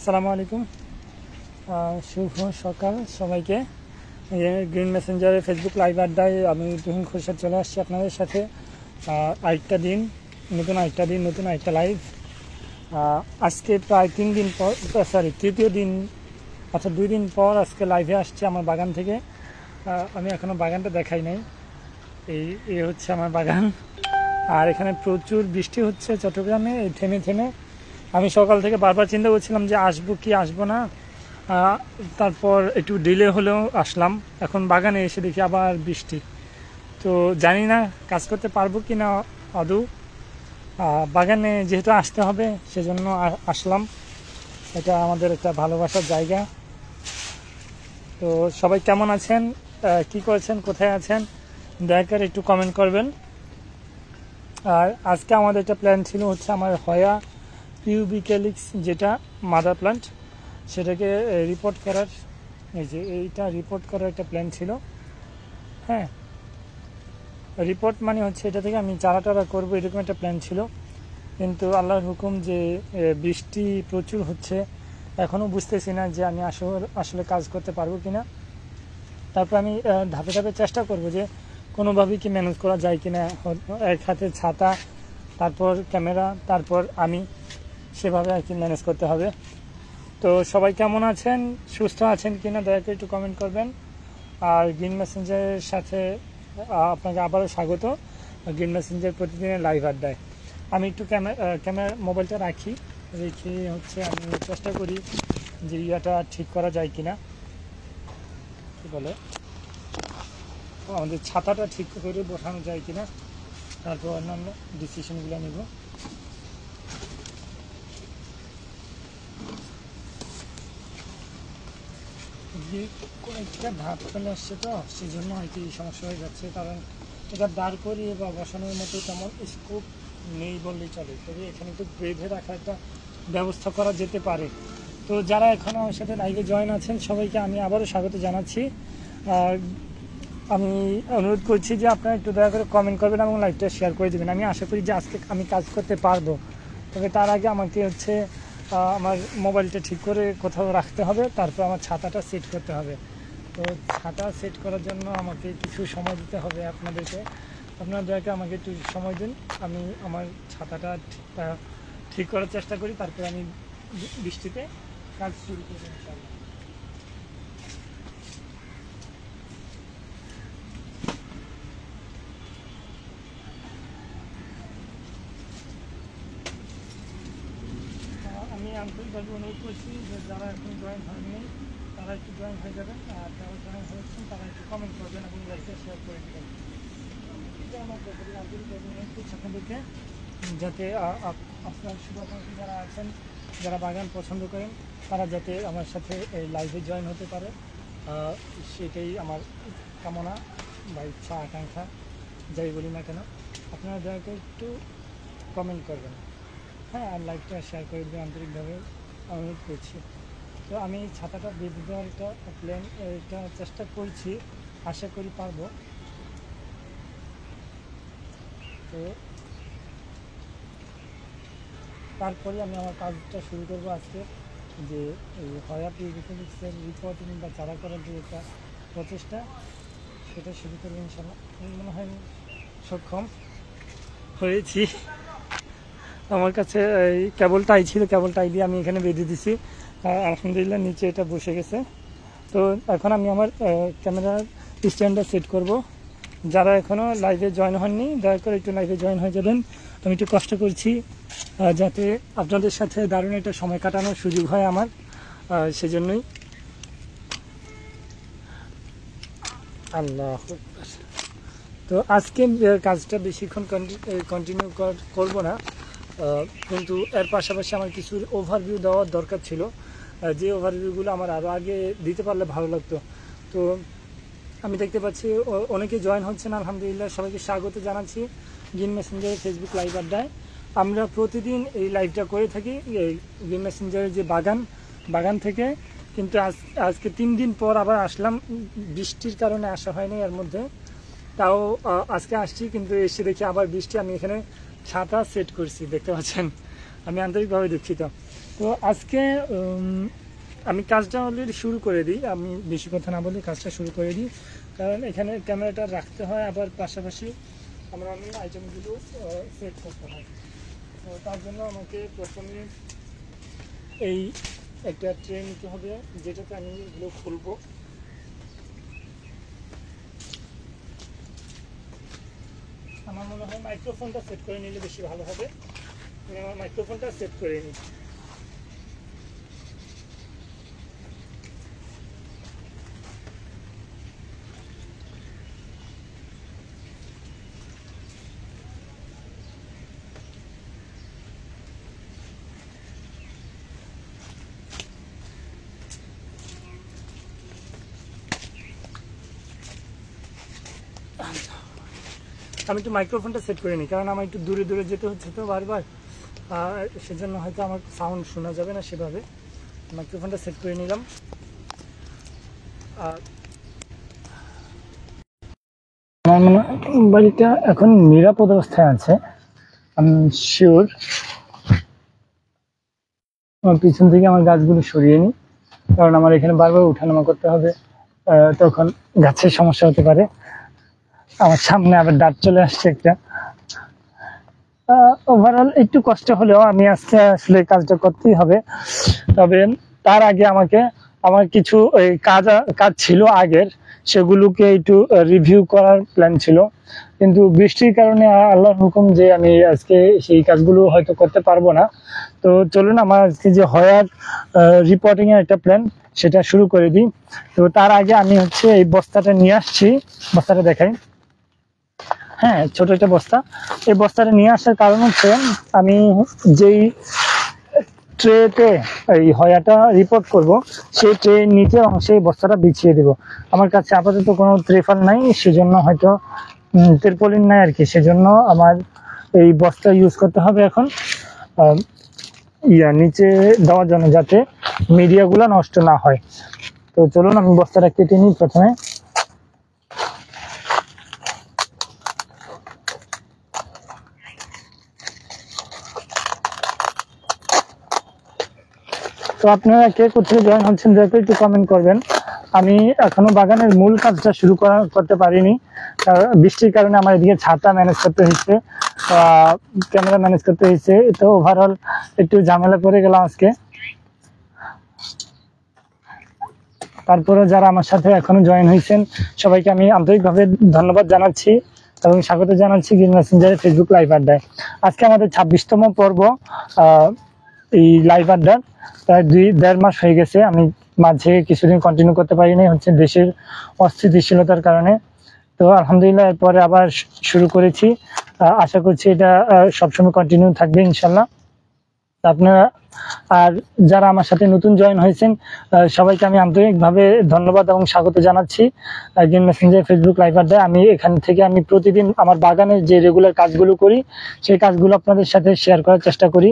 আসসালামু আলাইকুম, শুভ সকাল সবাইকে। গ্রিন মেসেঞ্জারের ফেসবুক লাইভ আড্ডায় আমি তুহিন খোরশেদ চলে আসছি আপনাদের সাথে। আরেকটা দিন, নতুন আরেকটা লাইভ। আজকে প্রায় 3 দিন পর, তৃতীয় দিন, অর্থাৎ 2 দিন পর আজকে লাইভে আসছে আমার বাগান থেকে। আমি এখনও বাগানটা দেখাই নাই। এই হচ্ছে আমার বাগান। আর এখানে প্রচুর বৃষ্টি হচ্ছে চট্টগ্রামে, থেমে থেমে। আমি সকাল থেকে বারবার চিন্তা করছিলাম যে আসবো কি আসবো না, তারপর একটু ডিলে হলেও আসলাম। এখন বাগানে এসে দেখি আবার বৃষ্টি। তো জানি না কাজ করতে পারবো কি না আদৌ। বাগানে যেহেতু আসতে হবে সেজন্য আসলাম। এটা আমাদের একটা ভালোবাসার জায়গা। তো সবাই কেমন আছেন, কি করছেন, কোথায় আছেন, দয়া করে একটু কমেন্ট করবেন। আর আজকে আমাদের একটা প্ল্যান ছিল হচ্ছে আমার হয়া পিউবিক্যালিক্স, যেটা মাদার প্লান্ট, সেটাকে রিপোর্ট করার, এইটা রিপোর্ট করার একটা প্ল্যান ছিল। হ্যাঁ, রিপোর্ট মানে হচ্ছে এটা থেকে আমি চারা করবো, এরকম একটা প্ল্যান ছিল। কিন্তু আল্লাহর হুকুম যে বৃষ্টি প্রচুর হচ্ছে, এখনও বুঝতেছি না যে আমি আসলে কাজ করতে পারবো কিনা। তারপর আমি ধাপে ধাপে চেষ্টা করব যে কোনোভাবেই কি ম্যানেজ করা যায় কিনা। এক হাতে ছাতা, তারপর ক্যামেরা, তারপর আমি, সেভাবে আর কি ম্যানেজ করতে হবে। তো সবাই কেমন আছেন, সুস্থ আছেন কিনা দয়া করে একটু কমেন্ট করবেন। আর গ্রিন মেসেঞ্জারের সাথে আপনাকে আবারও স্বাগত। গ্রিন মেসেঞ্জার প্রতিদিনের লাইভ আড্ডায় আমি একটু ক্যামেরা মোবাইলটা রেখে হচ্ছে আমি চেষ্টা করি যে ইয়াটা ঠিক করা যায় কিনা, কি বলে আমাদের ছাতাটা ঠিক করে বসানো যায় কিনা, তারপর অন্যান্য ডিসিশনগুলো নেব। কয়েকটা ধাপ চলে আসছে, তো সেই জন্য আর কি সমস্যা হয়ে যাচ্ছে। কারণ এটা দাঁড় করিয়ে বা বসানোর মতো তেমন স্কোপ নেই বললেই চলে। তবে এখানে একটু বেঁধে রাখার একটা ব্যবস্থা করা যেতে পারে। তো যারা এখনও আমার সাথে লাইভে জয়েন আছেন সবাইকে আমি আবারও স্বাগত জানাচ্ছি। আমি অনুরোধ করছি যে আপনারা একটু দয়া করে কমেন্ট করবেন এবং লাইভটা শেয়ার করে দেবেন। আমি আশা করি যে আজকে আমি কাজ করতে পারবো। তবে তার আগে আমাকে হচ্ছে আমার মোবাইলটা ঠিক করে কোথাও রাখতে হবে, তারপর আমার ছাতাটা সেট করতে হবে। তো ছাতা সেট করার জন্য আমাকে কিছু সময় দিতে হবে আপনাদেরকে। আপনারা দয়া করে আমাকে একটু সময় দিন, আমি আমার ছাতাটা ঠিক করার চেষ্টা করি, তারপর আমি বৃষ্টিতে কাজ শুরু করবো ইনশাআল্লাহ। আমি আন্তরিকভাবে অনুরোধ করছি যে যারা এখন জয়েন হয়নি তারা একটু জয়েন হয়ে যাবেন, আর যারা জয়েন হয়েছেন তারা একটু কমেন্ট করবেন এবং লাইভটা শেয়ার করে দেবেন। এটা আমার আন্তরিকভাবে অনুরোধ করছি আপনাদেরকে, যাতে আপনার শুভাকাঙ্ক্ষী যারা আছেন, যারা বাগান পছন্দ করেন, তারা যাতে আমার সাথে এই লাইভে জয়েন হতে পারে, সেটাই আমার কামনা বা ইচ্ছা, আকাঙ্ক্ষা, যাই বলি না কেন। আপনারা দয়া করে একটু কমেন্ট করবেন, হ্যাঁ, আর লাইভটা শেয়ার করে দেবেন, আন্তরিকভাবে অনুরোধ করছি। তো আমি ছাতাটা বেঁধে দেওয়ার একটা প্ল্যান, এটা চেষ্টা করছি, আশা করি পারবো। তো তারপরে আমি আমার কাজটা শুরু করবো আজকে, যে এই হয়া পিউবিক্যালিক্সের রিপোর্টিং বা চারা করার যে একটা প্রচেষ্টা, সেটা শুরু করবো ইনশাআল্লাহ। মনে হয় সক্ষম হয়েছি। আমার কাছে এই কেবলটাই ছিল, কেবলটাই দিয়ে আমি এখানে বেঁধে দিছি, আলহামদুলিল্লাহ নিচে এটা বসে গেছে। তো এখন আমি আমার ক্যামেরার স্ট্যান্ডটা সেট করব। যারা এখনও লাইভে জয়েন হননি দয়া করে একটু লাইভে জয়েন হয়ে যাবেন। আমি একটু কষ্ট করছি যাতে আপনাদের সাথে দারুণ একটা সময় কাটানোর সুযোগ হয় আমার, সেজন্যই। আল্লাহ, তো আজকে কাজটা বেশিক্ষণ কন্টিনিউ করব না, কিন্তু এর পাশাপাশি আমার কিছু ওভারভিউ দেওয়ার দরকার ছিল, যে ওভারভিউগুলো আমার আরও আগে দিতে পারলে ভালো লাগতো। তো আমি দেখতে পাচ্ছি অনেকে জয়েন হচ্ছেন, আলহামদুলিল্লাহ, সবাইকে স্বাগত জানাচ্ছি গ্রিন মেসেঞ্জারের ফেসবুক লাইভ আড্ডায়। আমরা প্রতিদিন এই লাইভটা করে থাকি গ্রিন মেসেঞ্জারের যে বাগান থেকে। কিন্তু আজকে 3 দিন পর আবার আসলাম, বৃষ্টির কারণে আসা হয়নি এর মধ্যে। তাও আজকে আসছি, কিন্তু এসে দেখি আবার বৃষ্টি। আমি এখানে ছাতা সেট করছি, দেখতে পাচ্ছেন। আমি আন্তরিকভাবে দুঃখিত। তো আজকে আমি কাজটা অলরেডি শুরু করে দিই, আমি বেশি কথা না বলে কাজটা শুরু করে দিই, কারণ এখানে ক্যামেরাটা রাখতে হয়, আবার পাশাপাশি আমি আইটেমগুলো সেট করতে হয়। তো তার জন্য আমাকে প্রথমে এই একটা ট্রে নিতে হবে, যেটাতে আমি এগুলো খুলবো। আমার মনে হয় মাইক্রোফোনটা সেট করে নিলে বেশি ভালো হবে। আমি আমার মাইক্রোফোনটা সেট করে নিই। আমি একটু মাইক্রোফোনটা সেট করে নিই, কারণ আমার একটু দূরে দূরে যেতে হচ্ছে তো বারবার, সেজন্য হয়তো আমার সাউন্ড শোনা যাবে না সেভাবে। মাইক্রোফোনটা সেট করে নিলাম। আর আমার মনে হয় বাড়িটা এখন নিরাপদ অবস্থায় আছে, আমি শিওর। আমার পিছন থেকে আমার গাছগুলো সরিয়ে নিই, কারণ আমার এখানে বারবার উঠানামা করতে হবে, তখন গাছের সমস্যা হতে পারে। আমার সামনে আবার দাঁত চলে আসছে একটা। ওভারঅল একটু কষ্ট হলেও আমি আজকে আসলে কাজটা করতেই হবে। তবে তার আগে আমার কিছু কাজ ছিল আগের, সেগুলোকে একটু রিভিউ করার প্ল্যান ছিল, কিন্তু বৃষ্টির কারণে আল্লাহর হুকুম যে আমি আজকে সেই কাজগুলো হয়তো করতে পারবো না। তো চলুন আমার আজকে যে হয়ার রিপোর্টিং এর একটা প্ল্যান, সেটা শুরু করে দিই। তো তার আগে আমি এই বস্তাটা নিয়ে আসছি, বস্তাটা দেখাই। হ্যাঁ, ছোট একটা বস্তা। এই বস্তাটা নিয়ে আসার কারণ হচ্ছে, আমি যেই ট্রেতে এই হয়াটা রিপোর্ট করব, সেই ট্রের নিচের অংশে এই বস্তাটা বিছিয়ে দেব। আমার কাছে আপাতত কোনো ত্রিপল নাই, সেজন্য হয়তো তিরপলিন নাই আর কি, সেজন্য আমার এই বস্তা ইউজ করতে হবে এখন নিচে দেওয়ার জন্য, যাতে মিডিয়াগুলো নষ্ট না হয়। তো চলুন আমি বস্তাটা কেটে নিই প্রথমে। তো আপনারা কে কোথায় জয়েন হচ্ছেন দয়া করে একটু কমেন্ট করবেন। আমি এখনো বাগানের মূল কাজটা শুরু করতে পারিনি, বৃষ্টির কারণে আমার এদিকে ছাতা ম্যানেজ করতে হয়েছে, ক্যামেরা ম্যানেজ করতে হয়েছে, তো ওভারঅল একটু ঝামেলা করে গেলাম আজকে। তারপরে যারা আমার সাথে এখনো জয়েন হয়েছেন সবাইকে আমি আন্তরিকভাবে ধন্যবাদ জানাচ্ছি এবং স্বাগত জানাচ্ছি গ্রিন মেসেঞ্জারের ফেসবুক লাইভ আড্ডায়। আজকে আমাদের 26তম পর্ব এই লাইভ আড্ডার। প্রায় 2.5 মাস হয়ে গেছে, আমি মাঝে কিছুদিন কন্টিনিউ করতে পারিনি, দেশের অস্থিতিশীলতার কারণে। তো আলহামদুলিল্লাহ এরপরে আবার শুরু করেছি, আশা করছি এটা সবসময় কন্টিনিউ থাকবে ইনশাল্লাহ। আপনারা আর যারা আমার সাথে নতুন জয়েন হয়েছেন সবাইকে আমি আন্তরিকভাবে ধন্যবাদ এবং স্বাগত জানাচ্ছি গ্রিন মেসেঞ্জার ফেসবুক লাইভ আড্ডায়। এখান থেকে আমি প্রতিদিন আমার বাগানের যে রেগুলার কাজগুলো করি, সেই কাজগুলো আপনাদের সাথে শেয়ার করার চেষ্টা করি।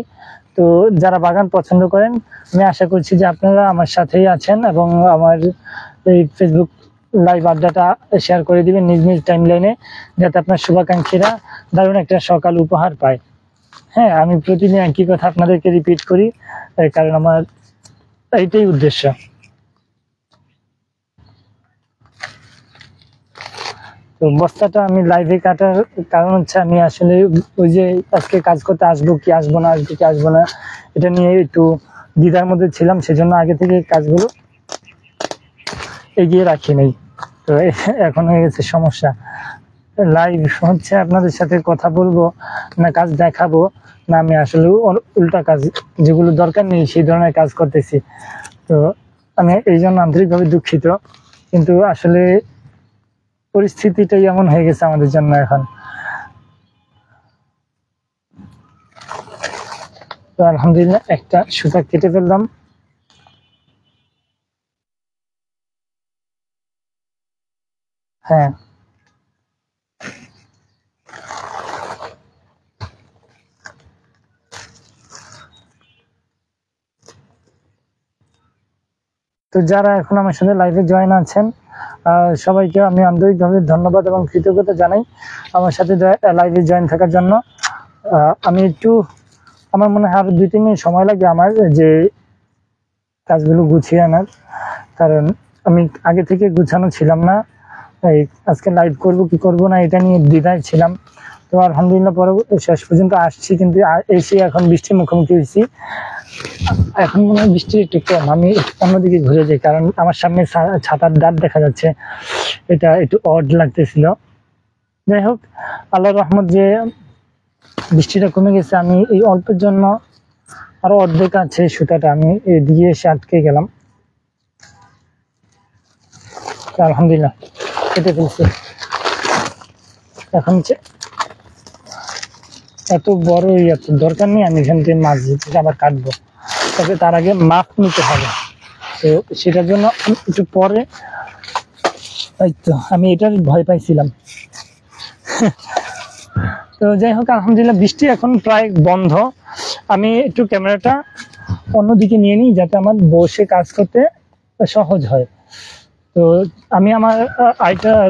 তো যারা বাগান পছন্দ করেন, আমি আশা করছি যে আপনারা আমার সাথেই আছেন এবং আমার এই ফেসবুক লাইভ আড্ডাটা শেয়ার করে দিবেন নিজ নিজ টাইমলাইনে, যাতে আপনার শুভাকাঙ্ক্ষীরা দারুণ একটা সকাল উপহার পায়। হ্যাঁ, আমি প্রতিদিন একই কথা আপনাদেরকে রিপিট করি, কারণ আমার এইটাই উদ্দেশ্য। তো বস্তাটা আমি লাইভে কাটার কারণ হচ্ছে, আমি আসলে ওই যে আজকে কাজ করতে আসবো কি আসবো না, আসবো কি আসবো না, এটা নিয়ে একটু দ্বিধার মধ্যে ছিলাম, সেজন্য আগে থেকে কাজগুলো এগিয়ে রাখি নাই। তো এখন হয়ে গেছে সমস্যা, লাইভ হচ্ছে আপনাদের সাথে কথা বলবো না কাজ দেখাবো, না আমি আসলে উল্টা কাজ যেগুলো দরকার নেই সেই ধরনের কাজ করতেছি। তো আমি এই জন্য আন্তরিকভাবে দুঃখিত, কিন্তু আসলে পরিস্থিতিটাই এমন হয়ে গেছে আমাদের জন্য এখন। তো আলহামদুলিল্লাহ একটা সুতা কেটে ফেললাম। হ্যাঁ, তো যারা এখন আমার সাথে লাইভে জয়েন আছেন সবাইকে আমি আন্তরিকভাবে ধন্যবাদ এবং কৃতজ্ঞতা জানাই আমার সাথে লাইভে জয়েন থাকার জন্য। আমি একটু আমার মনে হয় আরো 2-3 মিনিট সময় লাগবে আমার যে কাজগুলো গুছিয়ে আনার, কারণ আমি আগে থেকে গুছানো ছিলাম না। এই আজকে লাইভ করব কি করব না এটা নিয়ে দ্বিধায় ছিলাম। তো আলহামদুলিল্লাহ পরে শেষ পর্যন্ত আসছি, কিন্তু এসে এখন বৃষ্টির মুখোমুখি হয়েছি। এখন মনে হয় বৃষ্টি একটু কম, আমি অন্যদিকে ঘুরে যাই, কারণ আমার সামনে ছাতার ডাব দেখা যাচ্ছে, এটা একটু অড লাগতেছিল। যাই হোক, আল্লাহর রহমত যে বৃষ্টিটা কমে গেছে। আমি এই অল্পের জন্য আরো অর্ধেক আছে সুতাটা, আমি এদিকে এসে আটকে গেলাম। আলহামদুলিল্লাহ কেটে ফেলছি। এখন এত বড় এত দরকার নেই, আমি এখান থেকে মাছ থেকে আবার কাটবো, তবে তার আগে মাপ নিতে হবে। তো সেটার জন্য একটু পরে, এই তো আমি এটার ভয় পাইছিলাম। তো যাই হোক, আলহামদুলিল্লাহ বৃষ্টি এখন প্রায় বন্ধ। আমি একটু ক্যামেরাটা অন্যদিকে নিয়ে নিই যাতে আমার বসে কাজ করতে সহজ হয়। তো আমি আমার আইটার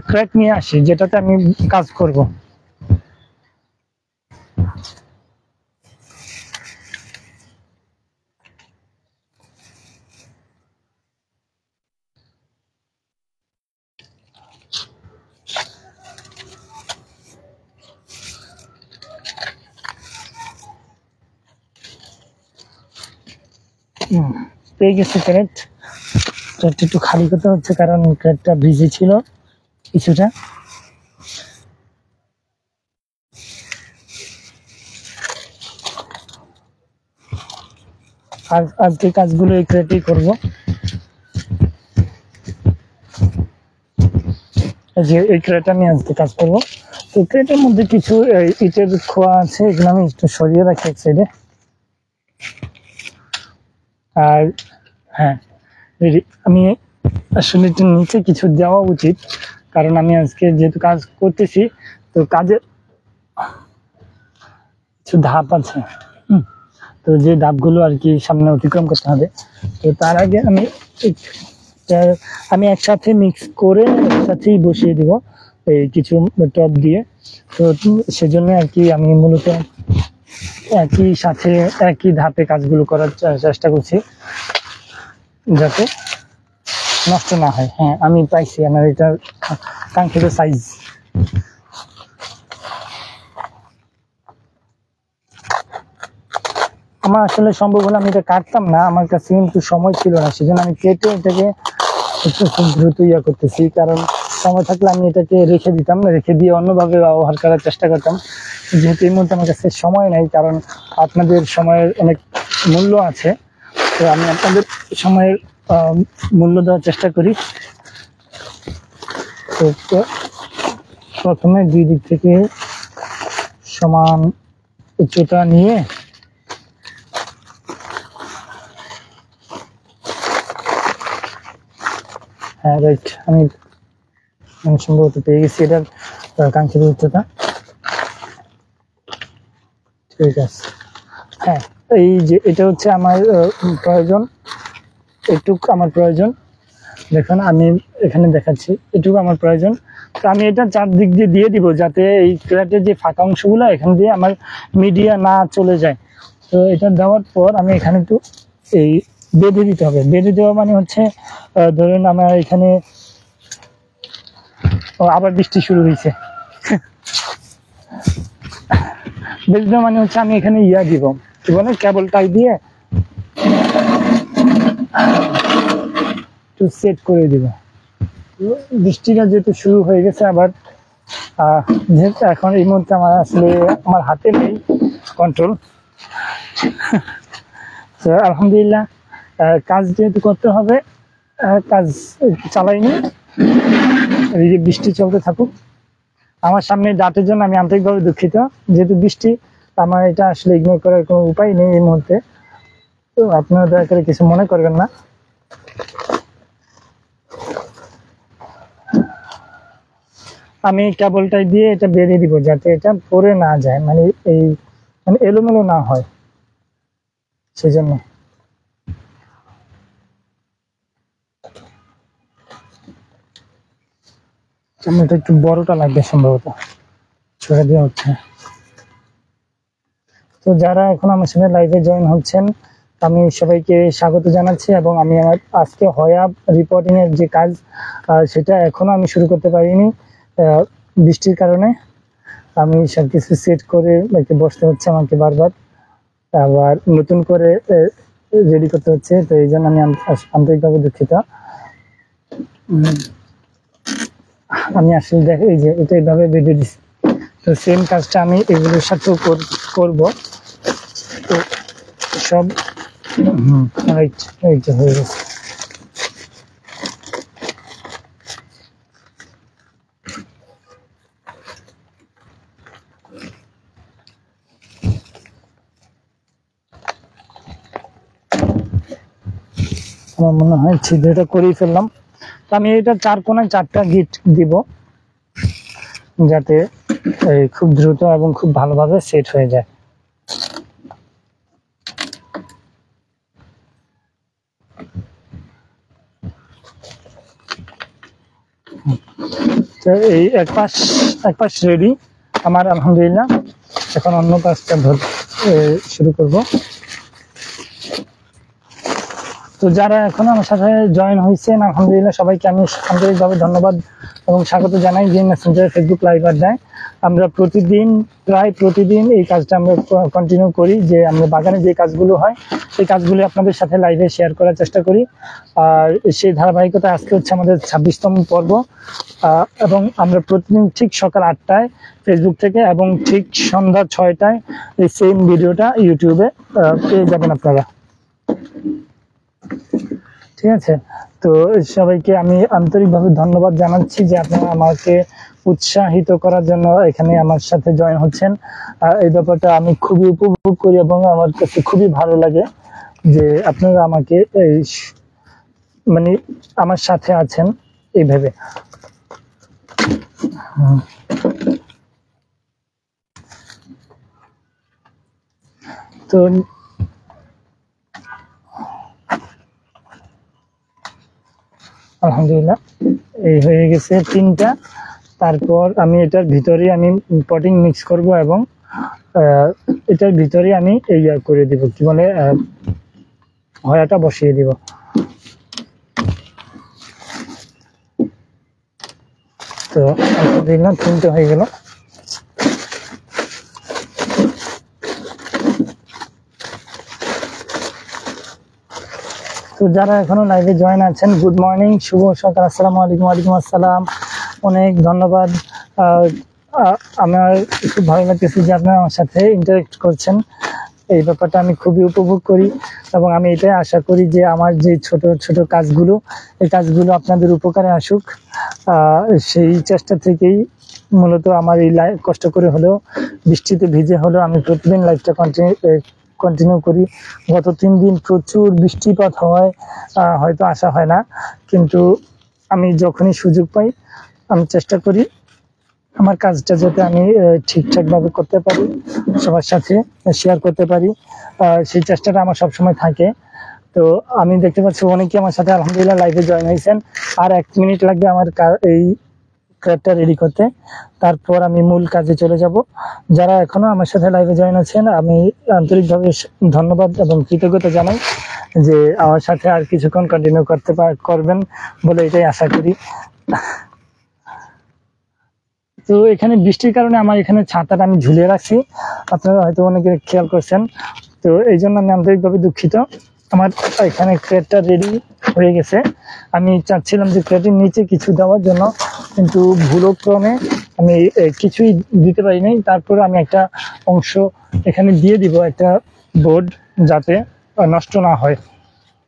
ক্র্যাক নিয়ে আসি যেটাতে আমি কাজ করব। পেয়ে গেছি ক্রেট। ক্রেটটা একটু খালি করতে হচ্ছে কারণ ক্রেটটা ভিজে ছিল কিছুটা। আর আজকে কাজগুলো এই ক্রেটেই করবো। যে এই ক্রেটে আমি আজকে কাজ করবো। তো ক্রেটের মধ্যে কিছু ইটের খোয়া আছে, এগুলো আমি একটু সরিয়ে রাখি এক সাইডে। আর হ্যাঁ, আমি আসলে নিচে কিছু দেওয়া উচিত, কারণ আমি আজকে যেহেতু কাজ করতেছি, তো কাজের কিছু ধাপ আছে। তো যে ধাপগুলো আর কি সামনে অতিক্রম করতে হবে। তো তার আগে আমি একসাথে মিক্স করে একসাথেই বসিয়ে দিব এই কিছু টপ দিয়ে। তো সেজন্য আর কি আমি মূলত একই সাথে একই ধাপে কাজগুলো করার চেষ্টা করছি যাতে নষ্ট না হয়। হ্যাঁ, আমি পাইছি আমার এটা কাঙ্ক্ষিত সাইজ। আমার আসলে সম্ভব হলে আমি এটা কাটতাম না, আমার কাছে কিন্তু সময় ছিল না, সেজন্য আমি কেটে এটাকে একটু খুব দ্রুত করতেছি। কারণ সময় থাকলে আমি এটাকে রেখে দিতাম, রেখে দিয়ে অন্যভাবে ব্যবহার করার চেষ্টা করতাম। যেহেতু এই মুহূর্তে আমার কাছে সময় নেই, কারণ আপনাদের সময়ের অনেক মূল্য আছে, তো আমি আপনাদের সময়ের মূল্য দেওয়ার চেষ্টা করি। তো প্রথমে দুই দিক থেকে সমান উচ্চতা নিয়ে হ্যাঁ রাইট, আমি সম্ভবত পেয়ে গেছি এটার কাঙ্ক্ষিত উচ্চতা। ঠিক আছে, হ্যাঁ এই যে এটা হচ্ছে আমার প্রয়োজন, এটুক আমার প্রয়োজন। দেখুন আমি এখানে দেখাচ্ছি, এটুকু আমার প্রয়োজন। তো আমি এটা চারদিক দিয়ে দিব যাতে এই ক্রেটের যে ফাঁকা অংশগুলো এখান দিয়ে আমার মিডিয়া না চলে যায়। তো এটা দেওয়ার পর আমি এখানে একটু এই বেঁধে দিতে হবে। বেঁধে দেওয়া মানে হচ্ছে ধরুন আমার এখানে আবার বৃষ্টি শুরু হয়েছে। বেঁধে দেওয়া মানে হচ্ছে আমি এখানে দিব, কি বলে, কেবল টাই দিয়ে একটু সেট করে দিব। বৃষ্টিটা যেহেতু শুরু হয়ে গেছে আবার, যেহেতু এখন এই মুহূর্তে আমার আসলে আমার হাতে নেই কন্ট্রোল। তো আলহামদুলিল্লাহ কাজ যেহেতু করতে হবে, কাজ চালাইনি, এদিকে বৃষ্টি চলতে থাকুক। আমার সামনে ডাটের জন্য আমি আন্তরিকভাবে দুঃখিত, যেহেতু বৃষ্টি আমার এটা আসলে ইগনোর করার কোনো উপায় নেই এই মুহূর্তে। তো আপনারা দয়া করে কিছু মনে করবেন না। আমি কেবলটাই দিয়ে এটা বেঁধে দিব যাতে এটা পড়ে না যায়, মানে এই মানে এলোমেলো না হয়, সেজন্য। এটা একটু বড়টা লাগবে সম্ভবত, ছেড়ে দেওয়া হচ্ছে। তো যারা এখন আমার সাথে লাইভে জয়েন হচ্ছেন আমি সবাইকে স্বাগত জানাচ্ছি, এবং আমি আমার আজকে হয়া রিপোর্টিং এর যে কাজ সেটা এখনো আমি শুরু করতে পারিনি বৃষ্টির কারণে। আমি সবকিছু সেট করে বসতে হচ্ছে আমাকে বারবার, আবার নতুন করে রেডি করতে হচ্ছে, তো এই জন্য আমি আন্তরিকভাবে দুঃখিত। আমি আসলে দেখো এই যে এটা এইভাবে বেঁধে দিচ্ছি, তো সেম কাজটা আমি এগুলোর সাথেও করব। তো সব রাইট এইটা হয়ে গেছে। আমার মনে হয় ছিদ্রটা করেই ফেললাম। তো আমি এটা 4 কোণায় 4টা গিট দিব, যাতে খুব দ্রুত এবং খুব ভালোভাবে সেট হয়ে যায়। তো এই এক পাশ রেডি আমার, আলহামদুলিল্লাহ। এখন অন্য পাশটা শুরু করব। তো যারা এখনো আমার সাথে জয়েন হয়েছেন আলহামদুলিল্লাহ সবাইকে আমি আন্তরিকভাবে ধন্যবাদ এবং স্বাগত জানাই গ্রিন মেসেঞ্জার ফেসবুক লাইভ আড্ডায়। আমরা প্রায় প্রতিদিন এই কাজটা আমরা কন্টিনিউ করি, যে আমরা বাগানে যে কাজগুলো হয় সেই কাজগুলো আপনাদের সাথে লাইভে শেয়ার করার চেষ্টা করি। আর সেই ধারাবাহিকতা আজকে হচ্ছে আমাদের 26তম পর্ব, এবং আমরা প্রতিদিন ঠিক সকাল 8টায় ফেসবুক থেকে এবং ঠিক সন্ধ্যা 6টায় এই সেম ভিডিওটা ইউটিউবে পেয়ে যাবেন আপনারা। ঠিক আছে, তো সবাইকে আমি আন্তরিকভাবে ধন্যবাদ জানাচ্ছি যে আপনারা আমাকে উৎসাহিত করার জন্য এখানে আমার সাথে জয়েন হচ্ছেন। এই ব্যাপারটা আমি খুবই উপভোগ করি এবং আমার কাছে খুবই ভালো লাগে যে আপনারা আমাকে মানে আমার সাথে আছেন এইভাবে। তো আলহামদুলিল্লাহ এই হয়ে গেছে 3টা। তারপর আমি এটার ভিতরে আমি পটিং মিক্স করব এবং এটার ভিতরে আমি এই করে দিব, কি বলে হয়াটা বসিয়ে দিব। তো আলহামদুলিল্লাহ 3টে হয়ে গেল। তো যারা এখনো লাইভে জয়েন আছেন গুড মর্নিং, শুভ সকাল, আসসালামু আলাইকুম। ওয়ালাইকুম আসসালাম, অনেক ধন্যবাদ। আমার খুব ভালো লাগতেছে যে আপনারা আমার সাথে ইন্টারেক্ট করছেন, এই ব্যাপারটা আমি খুবই উপভোগ করি এবং আমি এটাই আশা করি যে আমার যে ছোট ছোট কাজগুলো এই কাজগুলো আপনাদের উপকারে আসুক। সেই চেষ্টা থেকেই মূলত আমার এই কষ্ট করে হলেও বৃষ্টিতে ভিজে হলেও আমি প্রতিদিন লাইভটা কন্টিনিউ করি। গত 3 দিন প্রচুর বৃষ্টিপাত হয়, হয়তো আসা হয় না, কিন্তু আমি যখনই সুযোগ পাই আমি চেষ্টা করি আমার কাজটা যাতে আমি ঠিকঠাকভাবে করতে পারি, সবার সাথে শেয়ার করতে পারি, সেই চেষ্টাটা আমার সবসময় থাকে। তো আমি দেখতে পাচ্ছি অনেকে আমার সাথে আলহামদুলিল্লাহ লাইভে জয়েন হয়েছেন। আর 1 মিনিট লাগবে আমার এই ক্র্যাপটা রেডি করতে, তারপর আমি মূল কাজে চলে যাব। যারা এখনো আমার সাথে লাইভে জয়েন আছেন আমি আন্তরিকভাবে ধন্যবাদ এবং কৃতজ্ঞতা জানাই যে আমার সাথে আর কিছুক্ষণ কন্টিনিউ করবেন বলে এটাই আশা করি। তো এখানে বৃষ্টির কারণে আমার এখানে ছাতাটা আমি ঝুলিয়ে রাখছি, আপনারা হয়তো অনেকে খেয়াল করছেন, তো এই জন্য আমি আন্তরিকভাবে দুঃখিত। আমার এখানে ক্রেটটা রেডি হয়ে গেছে, আমি চাচ্ছিলাম যে ক্রেটের নিচে কিছু দেওয়ার জন্য, কিন্তু ভুলক্রমে আমি কিছুই দিতে পারি নাই। তারপরে আমি একটা অংশ এখানে দিয়ে দিব, একটা বোর্ড, যাতে নষ্ট না হয়,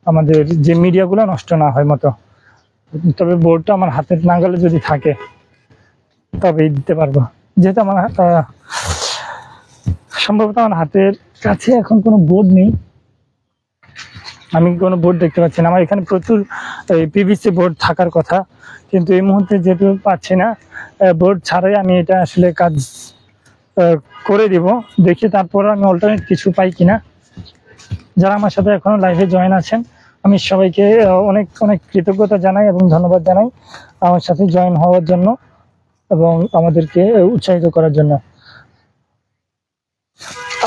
আমাদের যে মিডিয়াগুলো নষ্ট না হয় মতো। তবে বোর্ডটা আমার হাতের নাগালে যদি থাকে তবেই দিতে পারবো, যেহেতু আমার সম্ভবত আমার হাতের কাছে এখন কোনো বোর্ড নেই, আমি কোনো বোর্ড দেখতে পাচ্ছি না। আমার এখানে প্রচুর পিভিসি বোর্ড থাকার কথা, কিন্তু এই মুহূর্তে যেহেতু পাচ্ছি না, বোর্ড ছাড়াই আমি এটা আসলে কাজ করে দিব, দেখি তারপর আমি অল্টারনেট কিছু পাই কিনা। যারা আমার সাথে এখনো লাইভে জয়েন আছেন আমি সবাইকে অনেক অনেক কৃতজ্ঞতা জানাই এবং ধন্যবাদ জানাই আমার সাথে জয়েন হওয়ার জন্য এবং আমাদেরকে উৎসাহিত করার জন্য।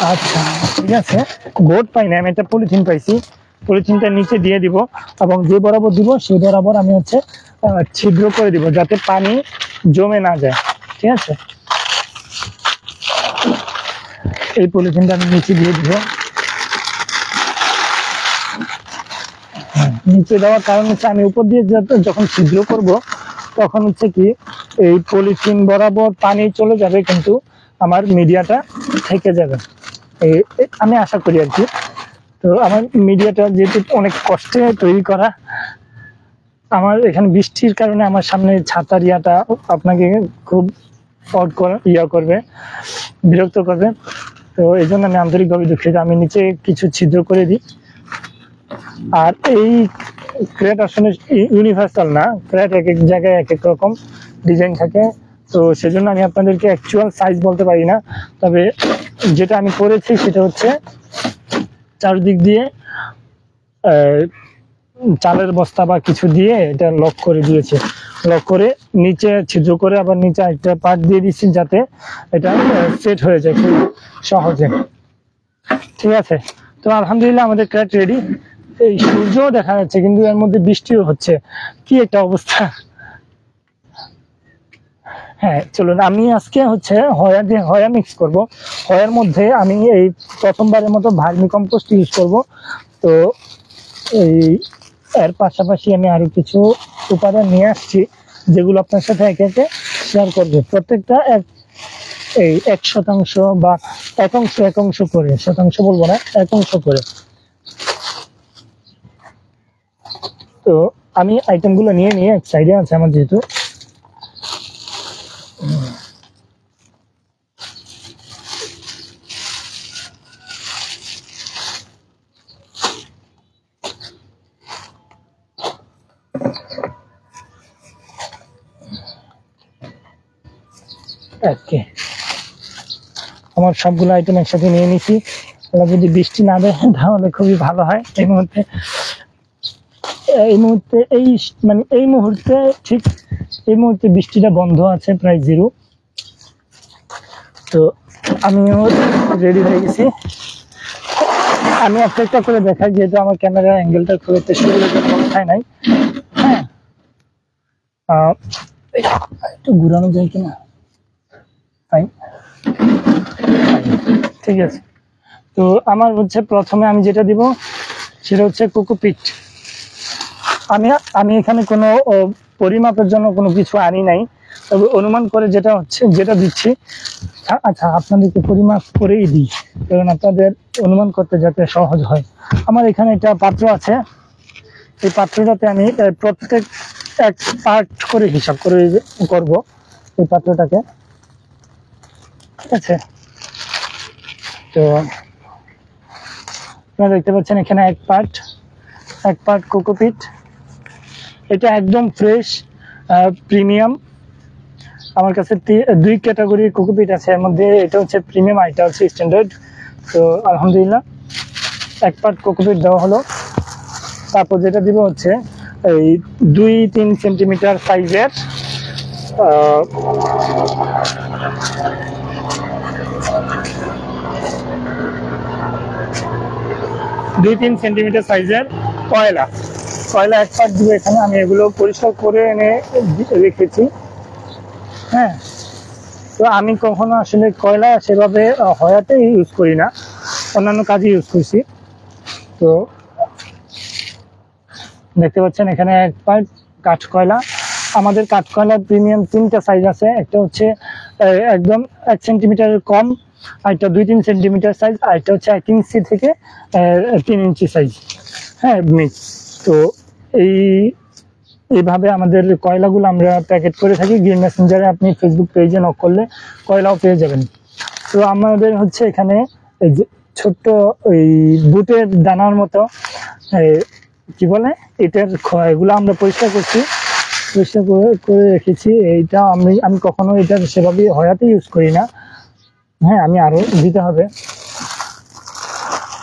আচ্ছা ঠিক আছে, বোর্ড পাই না, আমি একটা পলিথিন পাইছি, পলিথিনটা নিচে দিয়ে দিব এবং যে বরাবর দিব সেই বরাবর আমি হচ্ছে ছিদ্র করে দিব যাতে পানি জমে না যায়। ঠিক আছে, এই পলিথিনটা আমি নিচে দিয়ে দিব। নিচে দেওয়ার কারণ হচ্ছে আমি উপর দিয়ে যখন ছিদ্র করব তখন হচ্ছে কি এই পলিথিন বরাবর পানি চলে যাবে কিন্তু আমার মিডিয়াটা থেকে যাবে, আমি আশা করি আর কি। তো আমার মিডিয়াটা যেহেতু অনেক কষ্টে তৈরি করা, আমার এখানে বৃষ্টির কারণে আমার সামনে ছাতার ইয়াটা আপনাকে খুব করবে, বিরক্ত করবে। তো এই জন্য আমি আন্তরিকভাবে দুঃখিত, আমি নিচে কিছু ছিদ্র করে দিই। আর এই ক্রেট আসলে ইউনিভার্সাল না, ক্রেট এক এক জায়গায় এক এক রকম ডিজাইন থাকে, তো সেজন্য আমি আপনাদেরকে অ্যাকচুয়াল সাইজ বলতে পারি না। তবে যেটা আমি করেছি সেটা হচ্ছে চারদিক দিয়ে চালের বস্তা বা কিছু দিয়ে এটা লক করে দিয়েছে, লক করে নিচে ছিদ্র করে আবার নিচে একটা পার্ট দিয়ে দিচ্ছি যাতে এটা সেট হয়ে যায় খুব সহজে। ঠিক আছে, তো আলহামদুলিল্লাহ আমাদের ক্র্যাট রেডি। এই সূর্যও দেখা যাচ্ছে কিন্তু এর মধ্যে বৃষ্টিও হচ্ছে, কি একটা অবস্থা। হ্যাঁ চলুন, আমি আজকে হচ্ছে হয়া মিক্স করব। হয়ার মধ্যে আমি এই প্রথমবারের মতো ভার্মি কম্পোস্ট ইউজ করব। তো এই এর পাশাপাশি আমি আরো কিছু উপাদান নিয়ে আসছি যেগুলো আপনার সাথে একে একে শেয়ার করবো। প্রত্যেকটা এই 1% বা একাংশ করে, শতাংশ বলবো না, একাংশ করে। তো আমি আইটেমগুলো নিয়ে এক সাইডে আছে আমার, যেহেতু আমার সবগুলো আইটেম একসাথে নিয়ে নিছি। যদি বৃষ্টি না দেয় তাহলে খুবই ভালো হয়। এই মুহূর্তে ঠিক এই মুহূর্তে বৃষ্টিটা বন্ধ আছে, প্রায় 0। তো আমিও রেডি হয়ে গেছি। আমি একটা করে দেখাই, যেহেতু আমার ক্যামেরার অ্যাঙ্গেলটা খুব একটা সুন্দর অবস্থায় নাই। হ্যাঁ, একটু ঘুরানো যায় কিনা, তাই ঠিক আছে। তো আমার হচ্ছে প্রথমে আমি যেটা দিব সেটা হচ্ছে কোকোপিট। আমি এখানে কোনো পরিমাপের জন্য কোনো কিছু আনি নাই, তবে অনুমান করে যেটা দিচ্ছি। আচ্ছা, আপনাদেরকে পরিমাপ করেই দিই কারণ আপনাদের অনুমান করতে যাতে সহজ হয়। আমার এখানে একটা পাত্র আছে, এই পাত্রটাতে আমি প্রত্যেক এক পার্ট করে হিসাব করে করব এই পাত্রটাকে। ঠিক আছে, তো আপনারা দেখতে পাচ্ছেন এখানে এক পার্ট কোকোপিট। এটা একদম ফ্রেশ প্রিমিয়াম। আমার কাছে 2 ক্যাটাগরির কোকোপিট আছে, এর মধ্যে এটা হচ্ছে প্রিমিয়াম আর এটা হচ্ছে স্ট্যান্ডার্ড। তো আলহামদুলিল্লাহ 1 পার্ট কোকোপিট দেওয়া হলো। তারপর যেটা দিব হচ্ছে এই 2-3 সেন্টিমিটার সাইজের 2-3 সেন্টিমিটার সাইজের কয়লা 1 পার্ট দিব এখানে। আমি এগুলো পরিষ্কার করে এনে রেখেছি। হ্যাঁ, তো আমি কখনো আসলে কয়লা সেভাবে হয়াতে ইউজ করি না, অন্যান্য কাজে ইউজ করছি। তো দেখতে পাচ্ছেন এখানে 1 পার্ট কাঠকয়লা। আমাদের কাঠকয়লার প্রিমিয়াম 3টা সাইজ আছে, একটা হচ্ছে একদম 1 সেন্টিমিটারের কম, আরেকটা 2-3 সেন্টিমিটার সাইজ, আরেকটা হচ্ছে 1 ইঞ্চি থেকে 3 ইঞ্চি সাইজ। হ্যাঁ, মিক্স। তো এইভাবে আমাদের কয়লাগুলো আমরা প্যাকেট করে থাকি। গ্রিন মেসেঞ্জারে আপনি ফেসবুক পেজে নক করলে কয়লাও পেয়ে যাবেন। তো আমাদের হচ্ছে এখানে এই যে ছোট্ট ওই বুটের দানার মতো কি বলে এটার এগুলো আমরা পরিষ্কার করে রেখেছি। এইটা আমি কখনো এটা সেভাবে হয়াতে ইউজ করি না। হ্যাঁ, আমি আরো দিতে হবে,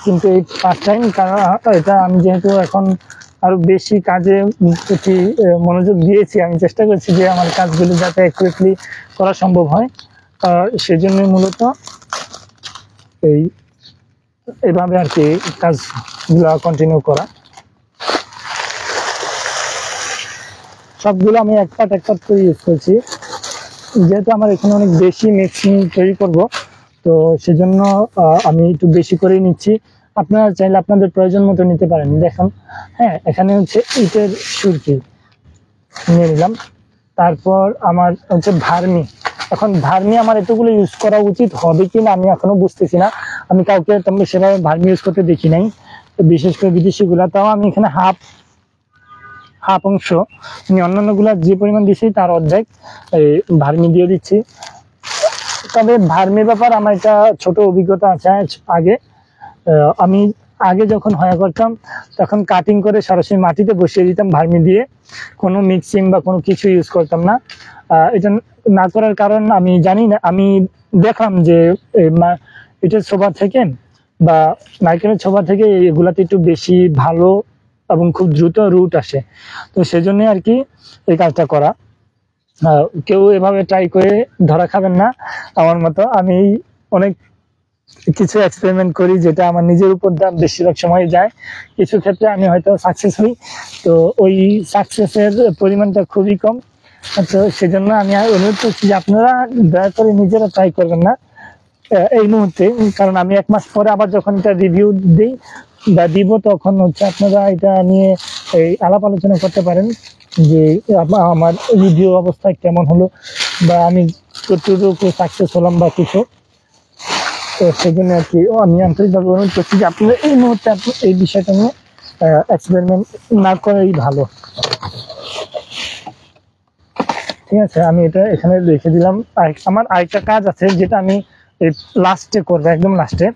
কিন্তু এই ফার্স্ট টাইম, কারণ এটা আমি যেহেতু এখন আরো বেশি কাজে প্রতি মনোযোগ দিয়েছি, আমি চেষ্টা করছি যে আমার কাজগুলো যাতে অ্যাকুরেটলি করা সম্ভব হয়। সেজন্য মূলত এই এভাবে আর কি কাজগুলো কন্টিনিউ করা। সবগুলো আমি এক পার্ট করে ইউজ করছি, যেহেতু আমার এখানে অনেক বেশি মিক্সিং তৈরি করব, তো সেজন্য আমি একটু বেশি করেই নিচ্ছি। আপনারা চাইলে আপনাদের প্রয়োজন মতো নিতে পারেন। দেখুন, হ্যাঁ, এখানে হচ্ছে ইটের সুরকি নিয়ে নিলাম। তারপর আমার হচ্ছে ভার্মি। এখন ভার্মি আমার এতগুলো ইউজ করা উচিত হবে কিনা আমি এখনো বুঝতেছি না। আমি কাউকে তেমন সেভাবে ভার্মি ইউজ করতে দেখি নাই, বিশেষ করে বিদেশিগুলা। তাও আমি এখানে হাফ অংশ, আমি অন্যান্য গুলা যে পরিমাণ দিচ্ছি তার অর্ধেক এই ভার্মি দিয়ে দিচ্ছি। তবে ভার্মির ব্যাপার আমার এটা ছোট অভিজ্ঞতা আছে। আগে আমি যখন হয়া করতাম তখন কাটিং করে সরাসরি মাটিতে বসিয়ে দিতাম ভার্মি দিয়ে, কোনো মিক্সিং বা কোনো কিছু ইউজ করতাম না। এটা না করার কারণ আমি জানি না, আমি দেখলাম যে এটার ছোবা থেকে বা নারকেলের ছোবা থেকে এগুলাতে একটু বেশি ভালো এবং খুব দ্রুত রুট আসে। তো সেজন্য আর কি এই কাজটা করা। কেউ এভাবে ট্রাই করে ধরা খাবেন না আমার মতো। আমি অনেক কিছু এক্সপেরিমেন্ট করি যেটা আমার নিজের উপর বেশিরভাগ সময় যায়, কিছু ক্ষেত্রে আমি হয়তো সাকসেস হই, তো ওই সাকসেসের পরিমাণটা খুবই কম। তো সেজন্য আমি অনুরোধ করছি যে আপনারা দয়া করে নিজেরা ট্রাই করবেন না এই মুহূর্তে, কারণ আমি 1 মাস পরে আবার যখন এটা রিভিউ দিই বা দিব তখন হচ্ছে আপনারা এটা নিয়ে এই আলাপ আলোচনা করতে পারেন যে আমার রিভিউ অবস্থা কেমন হলো বা আমি কতটুকু সাকসেস হলাম বা কিছু। তো সেজন্য আর কি আমি আন্তরিকভাবে অনুরোধ করছি যে আপনারা এই মুহূর্তে এই বিষয়টা নিয়ে এক্সপেরিমেন্ট না করাই ভালো। ঠিক আছে, আমি এটা এখানে রেখে দিলাম। আমার আরেকটা কাজ আছে যেটা আমি এই লাস্টে করবো, একদম লাস্টে।